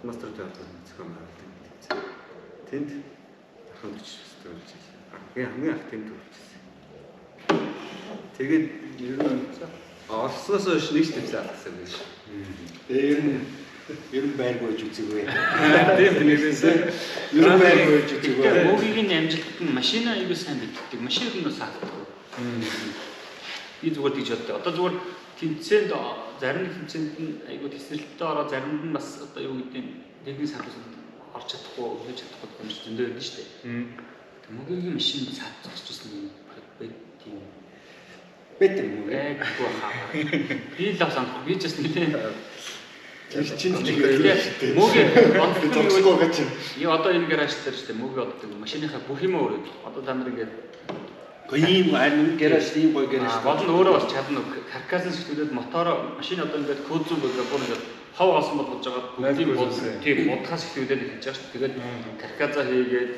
S4: мастер театр зохион байгуулсан. Тэнд дахин төсөлтөөр хамгийн анх тэнд төрчихсэн. Тэгээд ер нь Оросоос хойш нэг ч төвсөө алдсан байж.
S1: Ер нь байргүйж үзэгвэ.
S2: Тийм нэрээс
S1: Ер нь байргүйж үзэгвэ.
S5: Мөгийн амжилт нь машина аюу сайн битдэг. Машин нь сааддаг. Би зүгээр тийж боддог. Одоо зүгээр тэмцээнд зарим нэг тэмцээнд нь аюу тэсрэлттэй ороо заримд нь бас одоо юу гэдэг нь техник саатууд орч чадахгүй, хийж чадахгүй юм шиг зөндөө байдаг шүү дээ. Мөгийн машин саад зогсчихсон юм байт тийм.
S1: Бэтэр мөн.
S5: Гоо хаа. Би л авсан. Би ч бас нэлээ
S1: Тэр чинь
S5: мөгийн
S1: онцгой гэж.
S5: Яа одоо энэ гараж дээр шүү дээ. Мөгийн одоо машиныхаа бүх юм өөрөө. Одоо та нар ингээд
S1: ийм харин гараж тийм гоё гараж.
S5: Гол нь өөрөө бас чадна. Каркасын сэтгүүлээд мотор машин одоо ингээд кодзуу бүр ингээд хав асан болгож байгаа бүгдийг тийм будгаас сэтгүүлээд хийж байгаа шүү. Тэгээд карказа хийгээд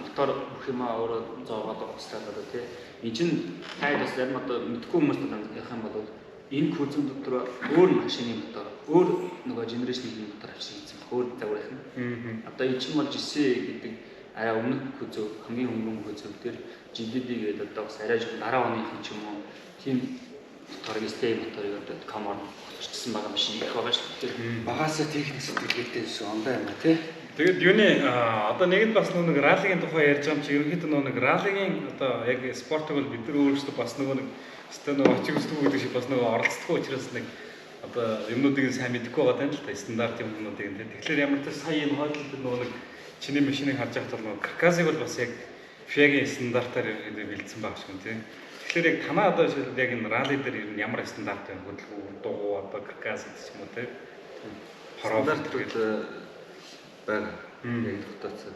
S5: мотор бүх юмаа өөрөө зоогоод уцтаад одоо тий. Энд чинь таад бас зарим одоо мэдгүй хүмүүс явах юм бол энэ кузен дотор өөр машины мотор, өөр нөгөө генерашны мотор авчихсан. Өөр загвар юм. Одоо энэ чинь бол GC гэдэг арай өмнөх кузен хамгийн өмнө кузен дээр GDD гэдэг одоо бас арай жоохон дараа оны юм ч юм уу. Тийм моторыг стей моторыг одоо комор болчихсон байгаа машин их байгаа шүү дээ.
S1: Багасаа техник сэтгэлгээтэй ондоо юм а тий.
S2: тэгээд юуны одоо нэг нь бас нэг раллигийн тухай ярьж байгаа юм чи ерөнхийдөө нэг раллигийн одоо яг спортыг бол бид нар өөрсдөө бас нөгөө нэг стено очиг өсдөг гэдэг шиг бас нөгөө оролцдог учраас нэг одоо юмнуудыг сайн мэдэхгүй байгаа тань л та стандарт юмнуудыг тийм. Тэгэхээр ямар ч сая энэ хойдолд нөгөө нэг чиний машиныг харж байхад бол нөгөө каркасыг бол бас яг FIA-гийн стандартаар бэлдсэн байгаа шүү тийм. Тэгэхээр яг танаа одоо яг энэ ралли дээр ер нь ямар стандарт байна хөдөлгөөн дугуй одоо каркас гэх юм уу тийм.
S4: Стандартууд байна. Яг тогтооцсон.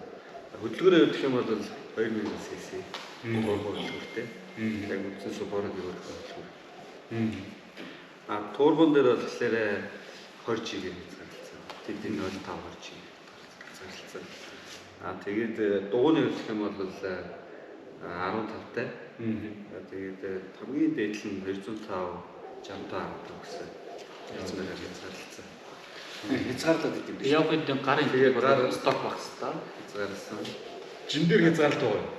S4: Хөдөлгөөрөө өгөх юм бол 2000 cc. Хөдөлгөөртэй. Яг үндсэн супорыг өгөх хөдөлгөөр. Турбон дээр бол тэгэхээр 20 G зарлцсан. Тэдний 0.5 G зарлцсан. Тэгээд дугууны өгөх юм бол 15-тай. Тэгээд хамгийн дээд нь 205 65 гэсэн. Зарлцсан.
S1: Хязгаарлаад идэв.
S5: Яг энэ гарын тэгээд сток багстай.
S4: Хязгаарласан.
S2: Жин дээр хязгаарлалт байгаа.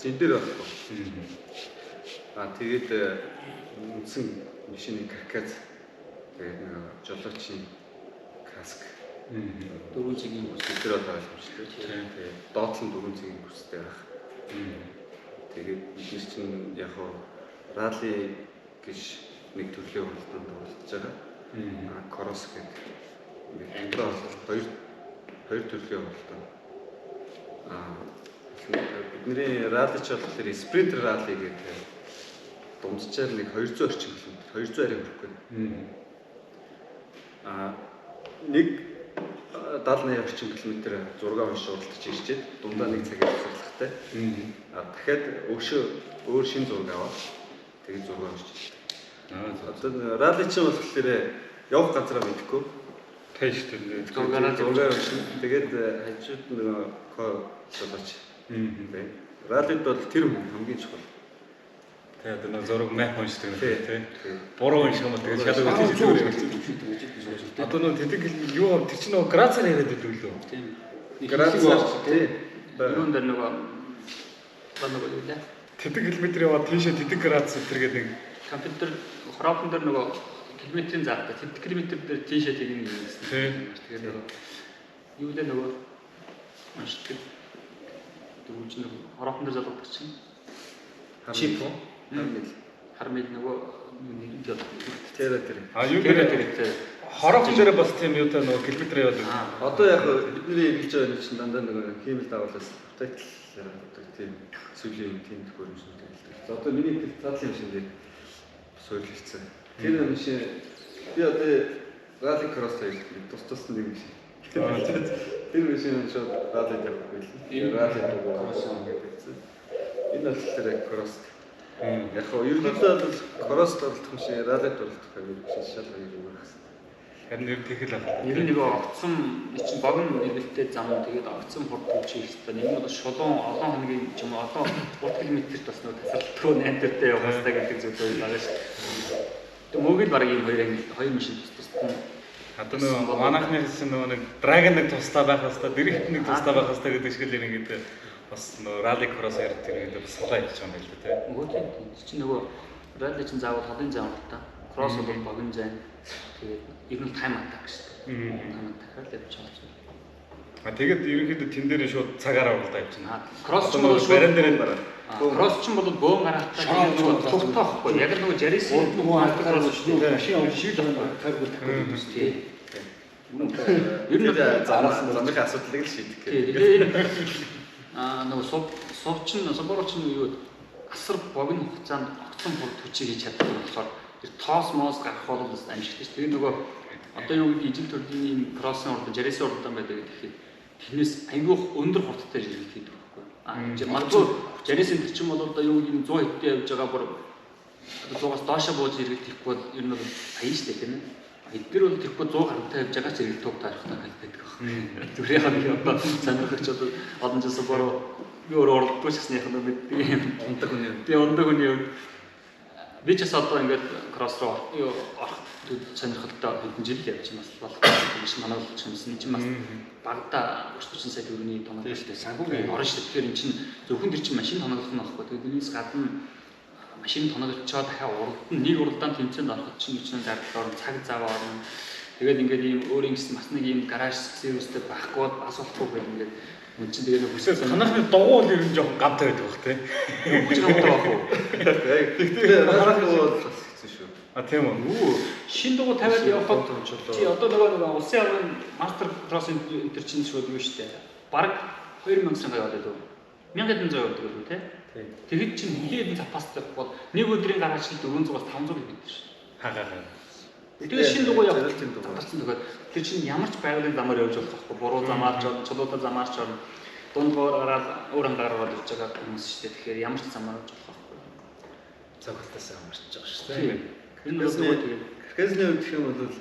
S4: Зин дээр байхгүй. Тэгээд үндсэн машины каркас тэгээд жолоочийн каск
S5: 4 цагийн бүс
S4: дээр байгаа юм шиг тийм. Тэгээд доотлол 4 цагийн бүстэй байх. Тэгээд бид чинь яг ралли гэж нэг төрлийн хуралдаанд оролцож байгаа. Кросс гэдэг. Эндээ хоёр төрлийн хуралдаан. Бидний ралли ч болохоор спринтер ралли гэдэг дундчаар нэг 200 орчим км 200 арай хүрэхгүй. Нэг 70-80 орчим км зураг уншиж уралдаж ирчээд дундаа нэг цагийн туслагтай. Дахиад өөр шин зураг аваад тэгээд 6 онч. Одоо ралли чинь болохоор явах газараа мэдэхгүй.
S2: Тэйш тэр.
S4: Зургаар уншин. Тэгээд хажууд нөгөө солооч. Раллид бол тэр хамгийн чухал.
S2: Тэгээд нөгөө зураг map уншдаг тий. Буруу унших юм бол тэгээд шалгаж үзчихсэн. Одоо нөгөө тэдэг юу тэр чинь нөгөө грацаар яриад байдаг лөө.
S5: Тийм.
S4: Грацаар тий.
S5: Юунд дээр нөгөө юу лээ?
S2: Тэдэг километр яваад тийшээ тэдэг грац тэр гэдэг нэг
S5: компьютер хороопон дээр нөгөө километрийн заатай тэдэг километр дээр тийшээ тэгнэ юм гэсэн. Тэгээд нөгөө юу лээ нөгөө машин дөрвж нэг хороопон дээр залгадаг чинь. Чип уу? Хармид нөгөө нэг юм
S4: тэр.
S2: Юу тэр хороопон дээр бас тийм юутай нөгөө километр яваад.
S4: Одоо яг бидний хэлж байгаа юм чинь дандаа нөгөө хиймэл дагуулаас тайтл яриад тийм сүлийн тийм төхөөрөмжтэй хэлдэг. Одоо миний задлын машин суйлгцсан. Тэр машин би одоо ралли кросс хийж тус нэг машин. Тэр машин шууд ралли дээр байлаа. Ралли кросс гэдэг. Энэ бол тэр кросс. Яг хоо ерөнхийдөө бол кросс оролдох машин раллид оролдох гэж шалгах юм байна.
S2: Харин нэг тэгэл ах.
S5: Ер нь нөгөө огцом чинь богино нэрэлттэй зам тэгээд огцом хурд хөвчих хэрэгтэй. Нэг нь бол шулуун олон хоногийн ч юм уу одоо 30 км-т бас нөгөө тасралтгүй 8 дээртэй явах хэрэгтэй гэдэг зүйл байгаа шүү. Тэг мөгөл баг ийм хоёр машин тусдсан.
S2: Одоо нөгөө манайхны хэлсэн нөгөө нэг драгон нэг тусдаа байх хэвээр, дэрэгт нэг тусдаа байх хэвээр гэдэг шиг л ингээд бас нөгөө ралли кросс ярьдаг юм ингээд бас сулаа хийж байгаа юм байна л да тий.
S5: Мөгөлийн чинь нөгөө ралли чинь заавал холын зам та. Кросс бол богино зам. Тэгээд ер нь тайм атак шүү дээ. Тайм атакаар л явж байгаа.
S2: Тэгээд ерөнхийдөө тэн дээр шууд цагаараа болоо явчихна.
S5: Кросс ч бол
S2: баран дээр бараа.
S5: Кросс ч бол бөөн гарахтаа тогтоохгүй. Яг нөгөө жарис кросс шүү дээ. Машин авшиг тайгуулах гэдэг шүү дээ. Ер нь
S4: зараас замын асуудлыг л шийдэх
S5: гэдэг. Нөгөө сувчин собороч нь юу асар богино хугацаанд огцом хурд хүчийг хийж чаддаг болохоор тэр тоос моос гарах бол амжилттай шүү. Тэгээ нөгөө одоо юу гэдэг ижил төрлийн ийм кроссын урд жарисын урд байдаг гэхэд тэрнээс айгүйх өндөр хурдтай жиргэх гэдэг байхгүй. Магадгүй жарисын тэр чинь бол одоо юу гэдэг 100 хэдтэй явж байгаа бүр одоо 100-аас доошоо бууж иргэдэхгүй бол ер нь бол аян шүү дээ тийм ээ. Эдгээр бол тэрхгүй 100 гаруйтай явж байгаа зэрэг туг тарихтаа хэлдэг байна. Зүгээр яг нь одоо сонирхогч одоо олон жилийн бороо юу уралдаггүй шасных нь мэддэг юм.
S4: ундаг хүн юм.
S5: Би ундаг хүн юм. Би ч одоо ингээд кросс руу юу орох сонирхолтой хэдэн жил явж байна бас болох юм манай бол чинь бас багада 30 сая төгрөгийн тоног шүү дээ. Санхүүгийн орно шүү дээ. Тэгэхээр эн чинь зөвхөн тэр чинь машин тоноглох нь байхгүй. Тэгээд энэс гадна машин тоноглочоо дахиад нэг уралдаан тэмцээнд ороход чинь зардал орно, цаг зав орно. Тэгээд ингээд ийм өөр юм бас нэг ийм гараж сервистэй байхгүй бас болохгүй гэх ингээд энэ чинь тэгээд хүсэл
S2: танахны дугуй л ер нь жоохон гамтай байдаг бах тий.
S5: Үгүй гамтай байх уу?
S4: Тэгэхээр харах нь бол хэцүү шүү.
S2: Тийм үү.
S5: Шин дугуй тавиад явахад чи одоо нөгөө улсын аврын мастер кросс энэ чинь шууд юу шүү дээ. Бараг 2000 сая яваад байдаг. 1100 яваад байдаг үү те? Тэгэхэд чинь хилээд запастай бол нэг өдрийн гараач 400-аас 500 гэдэг шүү.
S2: Хагаа.
S5: Тэгээ шин дугуй яваад запастай тэгээд тэр чинь ямар ч байгалийн замаар явж болох байхгүй. Буруу замаар ч чулуутай замаар ч дундгоор гараад өөр ангараад явж байгаа хүмүүс шүү дээ. Тэгэхээр ямар ч замаар явж болох байхгүй.
S6: Цагтаас амарч байгаа шүү дээ.
S5: Энэ бол тэгээд
S4: Гэсний үед гэх юм бол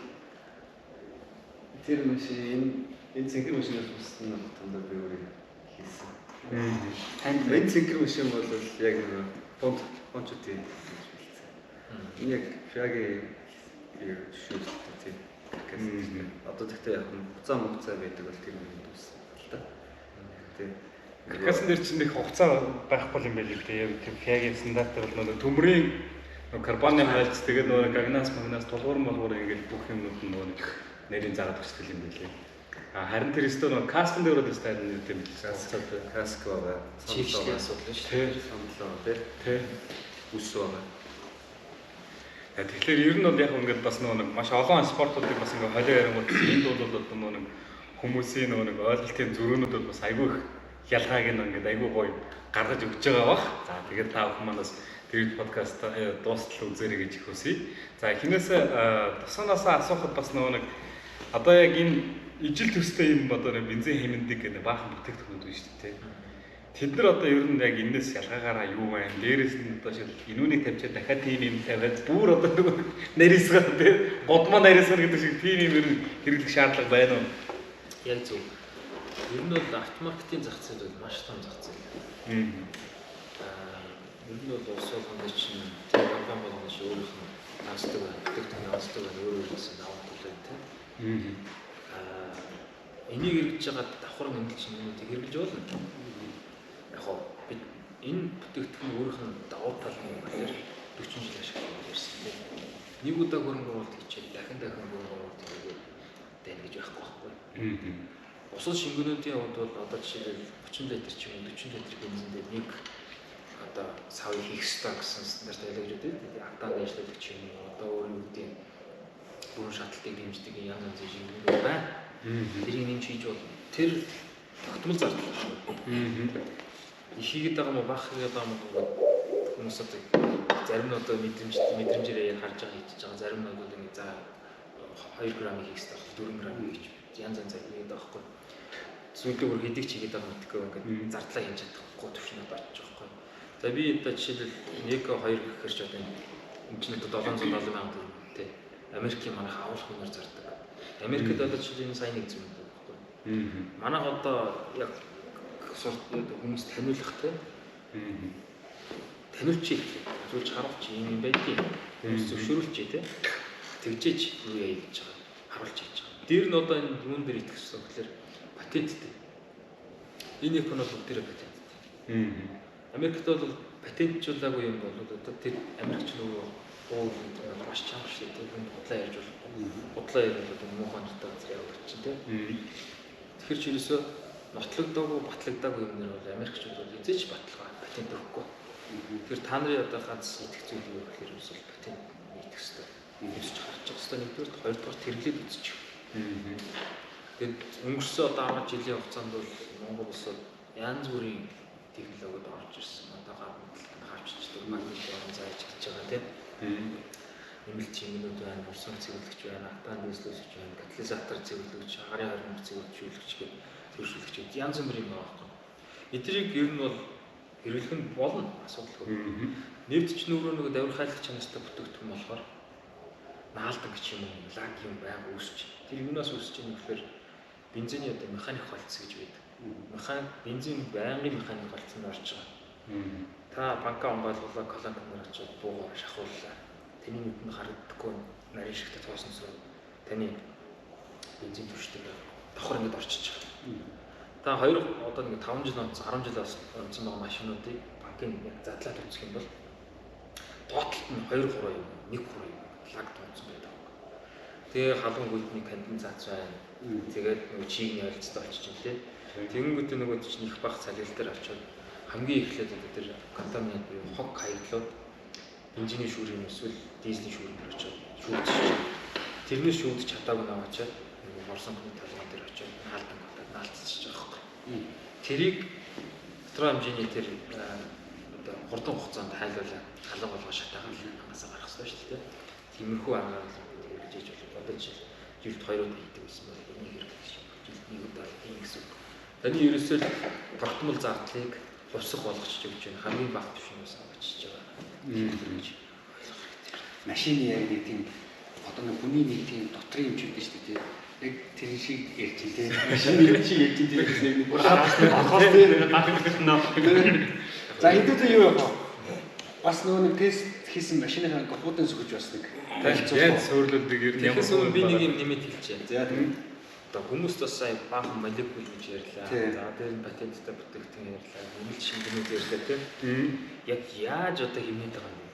S4: тэр машин энэ цэнхэр машинаас бусдын нь тандаа би өөрөө хийсэн. Энэ цэнхэр машин бол яг нэг пончтой. Энэ яг фяги шүүстэй тийм. Одоо тэгтээ яг хугацаа байдаг бол тэр юм дүүсэн л да. Тийм.
S2: Гасан дээр чинь их хугацаа байхгүй юм байл л дээ. Тэр фягийн стандарт бол нөгөө төмрийн карбоны хайлт тэгээд нөгөө гагнаас тулгуур ингээд бүх юмнууд нь нөгөө нэрийн заагаад өсгөл юм байлээ. Харин тэр өстөө нөгөө каскн дээр бол стайл нь юм билээ.
S4: Каск байгаа.
S6: Чившлийн асуудал шүү дээ.
S4: Сандлаа тий. Үс байгаа.
S2: Тэгэхээр ер нь бол яг ингээд бас нөгөө маш олон спортуудыг бас ингээд холио ярингууд энд бол одоо нөгөө хүмүүсийн нөгөө ойлголтын зөрүүнүүд бол бас айгүй их ялгааг ингээд айгүй гоё гаргаж өгч байгаа бах. За тэгээд та бүхэн манаас тэр подкаст дуустал үзээрэй гэж их хүсье. За хинээс тусаанаасаа асуухад бас нөгөө одоо яг энэ ижил төстэй юм одоо бензин хэмнэдэг гэдэг баахан бүтээгдэхүүнүүд байна шүү дээ. Тэд нар одоо ер нь яг энэс ялгаагаараа юу байна? Дээрээс нь одоо шил инүүнийг тавьчаад дахиад тийм юм тавиад бүр одоо нэг нарийсгаа тий годмоо нарийсгаа гэдэг шиг тийм юм ер нь хэрэглэх шаардлага байна уу?
S6: Яг зөв. Ер нь бол автомаркетын зах зээл бол маш том зах зээл. Ер нь бол улс болгоны чинь тийм компани болгоно шүү өөрийнх нь хаасдаг байна. Бүтээгдэхүүн хаасдаг байна. Өөрөө гэсэн даваа төлөө тий. Энийг хэрэгжиж байгаа давхар мэдлэг шинжилгээг хэрэгжиж болно. Яг бид энэ бүтээгдэхүүн өөрийнх нь давуу тал нь болохоор 40 жил ашиглаж ирсэн тийм. Нэг удаа хөрөнгө оруулалт хийчихээ дахин хөрөнгө оруулалт хийгээд байна гэж байхгүй байхгүй. Бусад шингэнүүдийн хувьд бол одоо жишээлбэл 30 литр ч юм уу 40 литр бензиндээ нэг одоо сав хийх ёстой гэсэн стандарт байлгаж өгдөө. Тэгээд алтааны ажилладаг ч юм уу одоо өөр үеийн бүрэн шатлалтыг дэмждэг янз янзын шингэнүүд байна. Тэрийг нэмж хийж болно. Тэр тогтмол зардал шүү. Их хийгээд байгаа юм бах хийгээд байгаа юм хүмүүс одоо зарим нь одоо мэдрэмжээрээ харж байгаа хийж байгаа зарим нь бол ингэ за 2 грамыг хийх хэрэгтэй 4 грамыг хийж янз янз хийгээд байгаа байхгүй. Сүүлдээ бүр хэдийг ч хийгээд байгаа мэдгүй ингээд зардлаа хийж чадахгүй төвшнөд очиж байгаа байхгүй. За би одоо жишээлбэл 1 2 гэхээр ч одоо энэ чинь 770 сая тий. Америкийн манайх авах хүнээр зардаг. Америкт одоо жишээлбэл сайн нэг зүйл байхгүй. Манайх одоо яг хүмүүс таниулах тий. Таниулчих зүйлж харуулж юм байдгийг хүмүүс зөвшөөрүүлж тий. Тэгжээж юу яа гэж байгаа харуулж хийж байгаа. Дээр нь одоо энэ юун дээр итгэсэн гэхээр патенттэй. Энэ их нь бол бүгдээрээ патенттэй. Америкт бол патентжуулаагүй юм бол одоо тэр Америкч нөгөө уур маш чанга шүү дээ. Тэр худлаа ярьж бол худлаа ярьж одоо муухай нэртэй газар яваад чинь тий. Тэгэхээр ч ерөөсөө нотлогдоогүй батлагдаагүй юмнэр бол Америкчууд бол эзэж баталгаа патент өгөхгүй. Тэгэхээр та нарын одоо ганц итгэх зүйл юу гэхээр ерөөсөө патент итгэх хэрэгтэй. Өсөж харж байгаа хэрэгтэй нэгдүгээр, хоёрдугаар тэрглээд үзчих. Тэгэд өнгөрсөн одоо 10 жилийн хугацаанд бол Монгол улсад янз бүрийн технологид орж ирсэн. Одоо гарчдаг магнит орон зааж гэж байгаа тийм. Нэмэлт чиглэлүүд байна, мөрсөн цэвэрлэгч байна, атаан нийслүүлэгч байна, катализатор цэвэрлэгч, агарын хоригдох цэвэрлэгч гэх төвшөлтчүүд янз бүрийн байгаа байхгүй. Эдрийг ер нь бол хэрэглэх нь болно асуудалгүй. Нэвтч нүүрөө нэг давир хайлах чанартай бүтээгдэхүүн болохоор наалдаг гэж юм уу, лаг юм байнга үүсч. Тэр юунаас үүсч байгаа юм гэхээр бензиний одоо механик холц гэж байдаг. Бензин байнгын механик холцонд орж байгаа. Та банка онгойлголоо колонкноор очиж буугаар шахууллаа. Тэний нүдэнд харагдахгүй нарийн шигтэй тоосонсоо таны бензин түвшдэг давхар ингэж орчиж байгаа. Та 2 одоо нэг 5 жил онцсон 10 жил онцсон байгаа машинуудыг банкын яг задлаад үзэх юм бол тоотлолт нь 2 3 юм 1 3 юм лаг тооцсон байдаг. Тэгээ халуун гүйтний конденсац байна. Тэгээд нөгөө чийг нь ойлцтой очиж юм тий. Тэгэнгүүтээ нөгөө чинь их бах цалил дээр очиод хамгийн эхлээд тэр контаминант буюу хог хаягдлууд бензиний шүүрийн эсвэл дизелийн шүүрээр очиод шүүдчих. Тэрнээс шүүдч чадаагүй наваачаад нөгөө морсонхны талбай дээр очиод хаалдан болоод наалцчих байгаа юм. Тэрийг дотор хэмжээний тэр одоо хурдан хугацаанд хайлуулаад халуун болгоо шатаагаад хангасаа гарах хэрэгтэй шүү дээ. Тиймэрхүү аргаар хэрэгжиж болох одоо жилд 2 удаа хийдэг байсан бол энэ хэрэглэж жилд 1 удаа ийм гэсэн. Таны ерөөсөө тогтмол зардлыг бусах болгочих гэж байна. Хамгийн бага түвшинээс авчиж байгаа.
S1: Машины яг нэг тийм одоо нэг хүний нэг тийм дотрын юм ч гэдэг шүү дээ. Яг тэр шиг ярьж тий. Машины юм шиг ярьж тий гэсэн нэг бүр хахаас тий гадагшлаа. За хэдүүтэй юу яах вэ? Бас нөгөө нэг тест хийсэн машиныхаа капотын сүгэж бас нэг
S2: яг сөрлөлдөг ер нь
S6: ямар би нэг юм нэмэт хэлчихье.
S1: За тийм.
S6: Одоо хүмүүст бас сая баахан молекул гэж ярьлаа. За дээр нь патенттай бүтээгдэхүүн ярьлаа. Нэмэлт шинжлэх ярьлаа тийм. Яг яаж одоо хэмнээд байгаа юм бэ?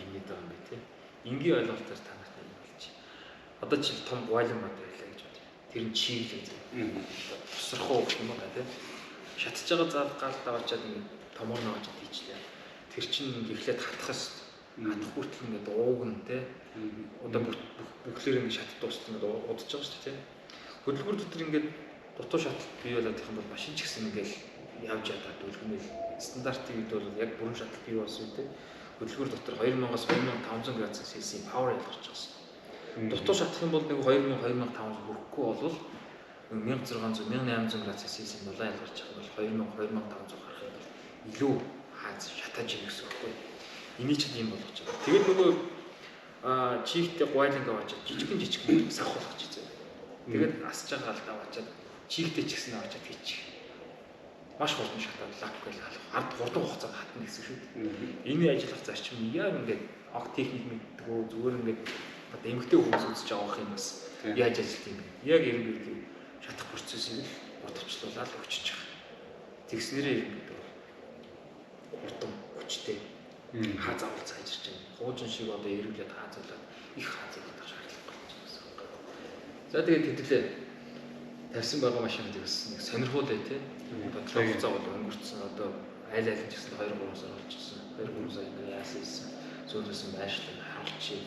S6: Хэмнээд байгаа юм бэ тийм. Энгийн ойлголтоор та нарт юм хэлж. Одоо чи том волюм одоо байлаа гэж бод. Тэр нь чиглэл зэ. Тусрах уу гэх юм байна тийм. Шатж байгаа зал галдаа очиад ингэ томор ногож тийчлээ. Тэр чинь эхлээд хатахаас хатах хүртэл ингэ уугн тийм. Одоо бүхлээр ингэ шат дууссан ингэ удаж байгаа шүү дээ тийм. Хөдөлгүүр дотор ингээд дутуу шатлалт бий болоод их юм бол машин ч гэсэн ингээд явж ядаад үлгэмэл стандартын үед бол яг бүрэн шатлалт бий болсон үү. Хөдөлгүүр дотор 2000-аас 2500 градус Цельсийн павер ялгарч байгаа. Дутуу шатах юм бол нэг 2000-2500 хүрэхгүй болвол 1600 1800 градус Цельсийн дулаан ялгарч байгаа бол 2000 2500 гарахад бол илүү хааз шатааж ирэх гэсэн үг байхгүй. Эний ч юм болгож байгаа. Тэгээд нөгөө чихтэй гуайланг аваачаад жижигэн сах болгож ийзээ. Тэгээд асж байгаа алдаа аваачаад чихтэй ч гэсэн аваачаад хийчих. Маш хурдан шатаад лак гэж ард хурдан хугацаанд хатна гэсэн шүү дээ. Энэ ажиллах зарчим яг ингээд огт техник мэддэггүй зүгээр ингээд одоо эмгтэй хүмүүс үзэж авах юм бас яаж ажиллах юм бэ? Яг ерөнхийдөө шатах процессыг урдчлуулаад өчөж байгаа. Тэгснэрээ ерөнхийдөө урдан хүчтэй хааз авал цаажирч байна. Хуужин шиг одоо эргэлээд хаазуулаад их хаазуулах шаардлага гарч байгаа гэсэн үг. За тэгээд хэдүүлээ тавьсан байгаа машинууд бас нэг сонирхол бай тээ. Одоо хугацаа бол өнгөрцөн одоо айл нь ч гэсэн 2-3 сар болчихсон. 2-3 сар яасан юм. Сүүлдсэн байшлаа харуулж юм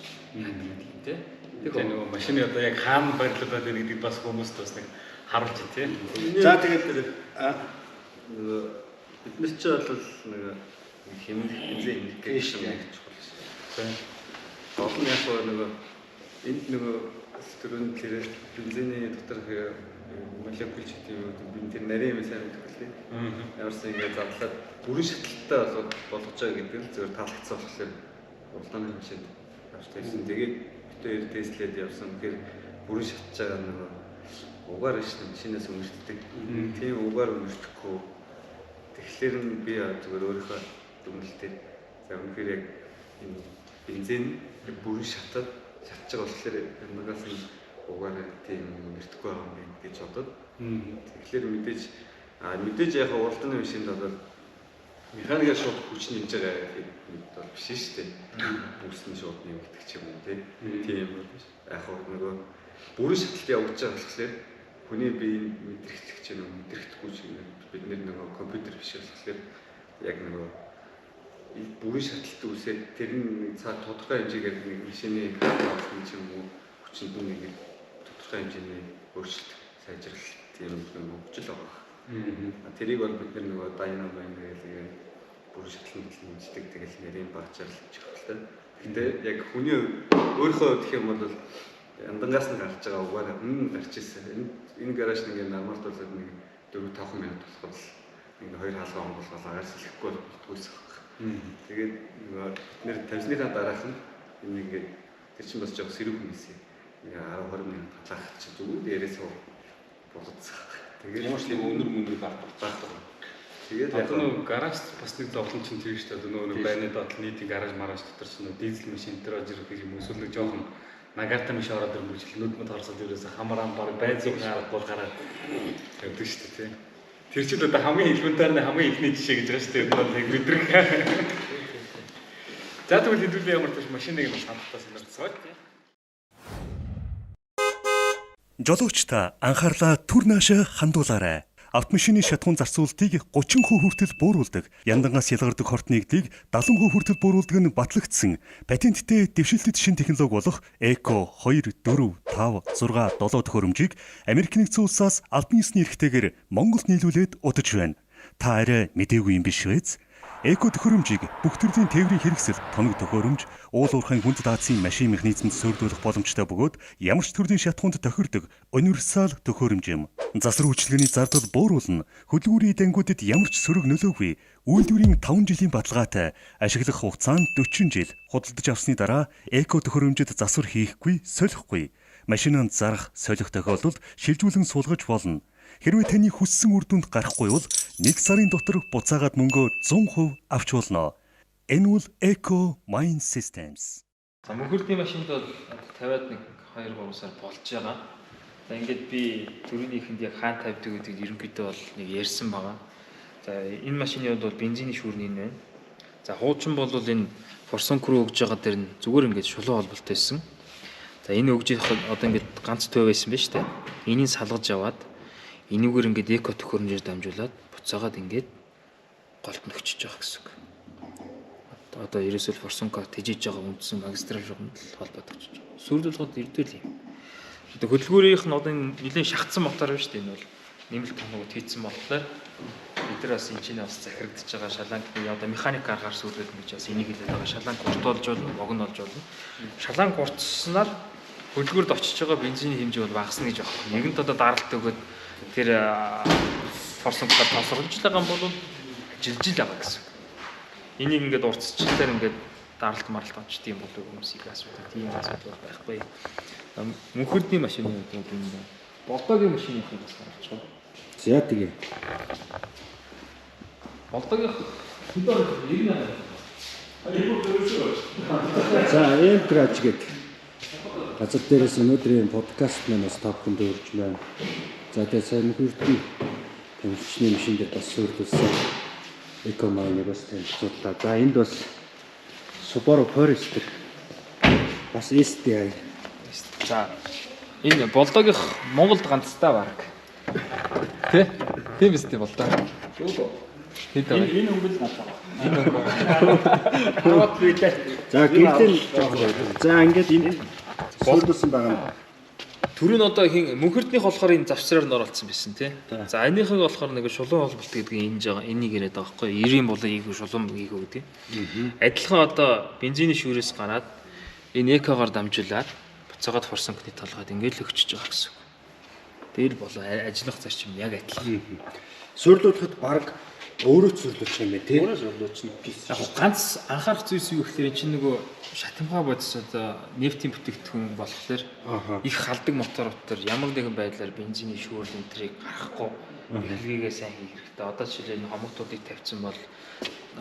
S6: тээ.
S2: Тэгээ нөгөө машины одоо яг хаана барилгадаад байна гэдгийг бас хүмүүст бас нэг харуулж тий.
S1: За тэгээд
S4: нөгөө бид нар ч бол нэг хэмнэх бензин индикейшн гэж байна. Олон яг нөгөө энд нөгөө түрүүнд тэр бензиний дотор молекул чиглэл бензин нарийн юм сайн мэдгэлээ. Ямарсан ингээд задлаад бүрэн шаталттай болгож байгаа гэдэг нь зөвхөн таалагдсан болохоор уралдааны машинд авчихсан. Тэгээд битээр тестлээд явсан. Тэгэхээр бүрэн шатж байгаа нөгөө угаар шин машинаас өнгөртдөг. Тийм угаар өнгөртөхгүй. Тэгэхээр би зүгээр өөрийнхөө дүгнэлтээр за үнэхээр яг энэ бензин бүрэн шатаж байгаа болохоор нагаас нь угаар тийм өнгөртөхгүй байгаа юм гэж бодод. Тэгэхээр мэдээж яг уралдааны машинд бол механикаар шууд хүч нэмж байгаа гэдэг бол биш шүү дээ. Бүсний шууд нэмэгдэх юм тий. Тийм яг нөгөө бүрэн шаталт явуулж байгаа болохоор хүний биеийн мэдрэгч юм мэдрэхдэггүй чинь бид нөгөө компьютер биш болохоор яг нөгөө бүрэн шаталт үүсээд тэр нь цаа тодорхой хэмжээгээр нэг машины авах юм уу хүчинд нэг тодорхой хэмжээний өөрчлөлт сайжрал тийм нөгөө хүчил байгаа. Тэрийг бол бид нөгөө дайнамо гэдэг бүрэн шатлалт нэмждэг тэгэл нэрийн багчаал чихвэлтэй. Гэтэ яг хүний өөрийнхөө гэх юм бол яндангаас нь гарч байгаа угаар гарч ирсэн. Энэ гараж нэг нормал болоод нэг 4-5 минут болоход нэг 2 хаалга онгоолгол агаар сэлэхгүй болтгойлсох. Тэгээд бид нэр тавьсныхаа дараах нь энэ ингээд тэр чинь бас жоох сэрүүх юмсэн. 10-20 минут халаах чинь зүгээр дээрээс болгоцсон. Тэгээд
S6: ямар ч нэг өнөр гардаг.
S2: Тэгээд яг нөгөө гараж бас нэг зовлон чинь тийм шүү дээ. Нөгөө байрны доод нийтийн гараж маргааш дотор чинь нөгөө дизель машин дээр орж ирэх юм эсвэл нэг жоохон нагарта маш ороод ирэх нүд мэд харсаад ерөөсө хамараан баг байцыг хараад бол гараад явдаг шүү дээ. Тэр чинь одоо хамгийн элементарны хамгийн ихний жишээ гэж байгаа шүү дээ. Одоо яг мэдрэх. За тэгвэл хэдүүлээ ямар ч машиныг нь хамтдаа сонирхцгоо.
S7: Жолоочтой анхаарлаа түр наашаа хандуулаарай. Автомашины шатхуун зарцуулалтыг 30% хүртэл бууруулдаг, яндангаас ялгардаг хортны эглийг 70% хүртэл бууруулдаг нь батлагдсан патенттэй дэвшилтэд шин технологи болох Eco 2, 4, 5, 6, 7 төхөөрөмжийг Америк нэгдсэн улсаас албан ёсны эрхтэйгээр Монголд нийлүүлээд удаж байна. Та арай мэдээгүй юм биш үү? Эко төхөөрөмжийг бүх төрлийн тээврийн хэрэгсэл, тоног төхөөрөмж, уул уурхайн хүнд даацын машин механизмд суурьдуулах боломжтой бөгөөд ямар ч төрлийн шатхуунд тохирдог универсал төхөөрөмж юм. Засвар үйлчилгээний зардал бууруулна. Хөдөлгүүрийн дангуудад ямар ч сөрөг нөлөөгүй. Үйлдвэрийн 5 жилийн баталгаатай ашиглах хугацаа нь 40 жил. Худалдаж авсны дараа эко төхөөрөмжөд засвар хийхгүй, солихгүй. Машинанд зарах, солих тохиолдолд шилжүүлэн суулгаж болно. Хэрвээ таны хүссэн үр дүнд гарахгүй бол 1 сарын дотор буцаагаад мөнгөө 100% авч болно. Энэ бол Eco Mine Systems.
S6: За мөнхөрдний машинд бол 50-аад нэг 2-3 сар болж байгаа. За ингээд би төрөнийхэнд яг хаан тавьдаг гэдэг ерөнхийдөө бол нэг ярьсан байгаа. За энэ машины бол бензиний шүүрний байна. За хуучин бол энэ форсунк руу өгж байгаа дээр нь зүгээр ингээд шулуун холболтой байсан. За энэ өгж одоо ингээд ганц төв байсан байна шүү дээ. Энийг салгаж аваад энүүгээр ингээд эко төхөөрөмжөөр дамжуулаад буцаагаад ингээд голд нөхчиж байгаа гэсэн үг. Одоо ерөөсөө форсунка тэжээж байгаа үндсэн магистраль шугамд холбоод өгч байгаа. Сүрдүүлгүүд ирдэл юм. Одоо хөдөлгөөрийнх нь одоо нэлээд шахацсан мотор байна шүү дээ. Энэ бол нэмэлт тоног хийцэн болохоор бид нар бас энэ чинь бас захирагдж байгаа шаланкны одоо механик аргаар сүрдээд гэж бас энийг хэлээд байгаа. Шаланк уртуулж болно, богино болж болно. Шаланк уртснаар хөдөлгөөрд очиж байгаа бензиний хэмжээ бол багасна гэж байна. Нэгэнт одоо даралт өгөөд тэр форсунгаар тосролж байгаа бол жилжил байгаа гэсэн. Энийг ингээд уртсчлаар ингээд даралт маралт онч тийм бол хүмүүсийг асуудаг. Тийм асуудал байхгүй. Мөнхөрдний машины хувьд энэ болдогийн машины хувьд бас гарч байгаа.
S1: За тэгээ.
S6: Болдогийн хөдөө 98.
S1: За энэ грач гэдэг газар дээрээс өнөөдрийн подкаст маань бас та бүхэнд өргөж байна. За тэгээ сайн хүртэн тэмцчний машин дээр бас сүрлүүлсэн экомайныг бас танилцууллаа. За энд бас Subaru Forester бас STI.
S6: За энэ болдогийнх Монголд ганцтай баг. Тэ? Тийм биз дээ болдоо. Хэд вэ? Энэ өнгөл надаа. Энэ өнгө. Хараад билээ.
S1: За гэртэн жоох байдаг. За ингээд энэ сүрлүүлсэн байгаа юм.
S6: Түр нь одоо хин мөнхөрднийх болохоор энэ завсраар н оролцсон байсан тий. За энийхийг болохоор нэг шулуун холболт гэдгийг энэ жаа энийг яриад байгаа байхгүй. 90 болон ийгүү шулуун ийгүү гэдэг. Адилхан одоо бензиний шүүрээс гараад энэ экогоор дамжуулаад буцаагаад форсункны толгойд ингээд л өгчөж байгаа гэсэн. Дээр болоо ажиллах зарчим яг адилхан.
S1: Сүрлүүлэхэд баг өөрөө сүрлүүлж юм байна тий.
S6: Өөрөө сүрлүүлж нь. Яг ганц анхаарах зүйлс юу гэхээр чинь нөгөө шатамхаа бодис одоо нефтийн бүтээгдэхүүн болохоор их халдаг моторуудаар ямар нэгэн байдлаар бензиний шүүрл энтрийг гаргахгүй хэлгээгээ сайн хийх хэрэгтэй. Одоо жишээлбэл энэ хомогтуудыг тавьсан бол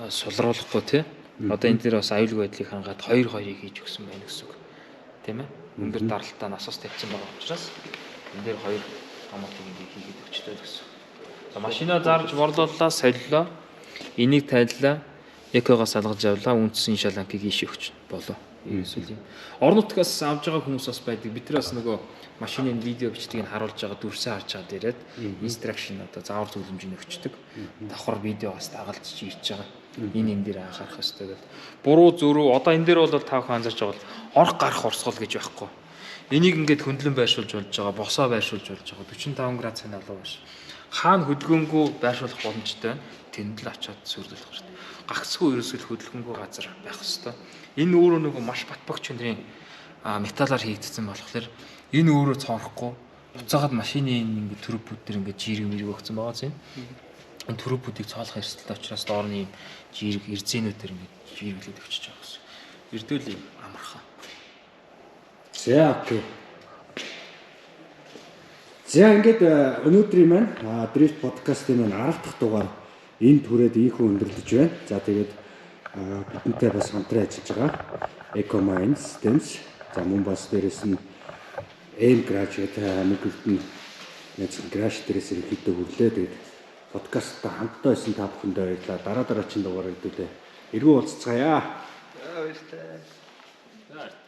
S6: сулруулахгүй тий. Одоо энэ дээр бас аюулгүй байдлыг хангаад 2-2-ыг хийж өгсөн байна гэсэн үг. Тийм ээ. Өндөр даралтаа насаас тавьсан байгаа учраас энэ дээр 2 хомогтыг ингээ хийгээд өчтөө гэсэн. За машина зарж борлууллаа, солилоо. Энийг тайллаа. Экогоос алгаж явлаа. Үндсэн шаланкийг ийш өгч болоо. Эсвэл орон нутгаас авж байгаа хүмүүс бас байдаг. Бид нар бас нөгөө машины видео бичдгийг харуулж байгаа дүрсээ харж байгаа дээрээ инстракшн одоо заавар зөвлөмжийг өгчдөг. Давхар видеогоос дагалж ирж байгаа. Энэ дээр анхаарах хэрэгтэй гэдэг. Буруу зөрүү одоо энэ дээр бол та бүхэн анзаарч байгаа бол орох гарах урсгал гэж байхгүй. Энийг ингээд хөндлөн байршуулж болж байгаа, босоо байршуулж болж байгаа 45 градусын алуу биш. Хаана хөдөлгөөнгөө байршуулах боломжтой тэнд л очиод сүрлүүлэх хэрэгтэй. Гагцгүй ерөөсөл хөдөлгөөнгөө газар байх хэрэгтэй. Энэ өөрөө нөгөө маш батбагч өндрийн металлаар хийгдсэн болохоор энэ өөрөө цоорохгүй буцаагаад машины ингэ төрөв бүд дээр ингэ жирэг мэрэг өгсөн байгаа зү. Энэ төрөв бүдийг цоолох эрсдэлтэй учраас доорны жирэг эрзэнүүд дээр ингэ жирэглээд өчөж байгаа гэсэн. Эрдүүл юм амархан.
S1: За окей. За ингээд өнөөдрийн маань Drift podcast-ийн маань 10 дахь дугаар энэ түрээд ийхүү өндөрлөж байна. За тэгээд бидэнтэй бас хамтран ажиллаж байгаа Ecomine Systems. За мөн бас дээрэс нь M-Garage гэдэг мөнгөлтөнд нэг гараж дээрээс ирэхэд хүрлээ. Тэгээд подкастта хамтдаа байсан та бүхэндээ баярлалаа. Дараагийн дугаараар хэдүүлээ. Эргүү уулзцгаая.
S6: Баярлалаа.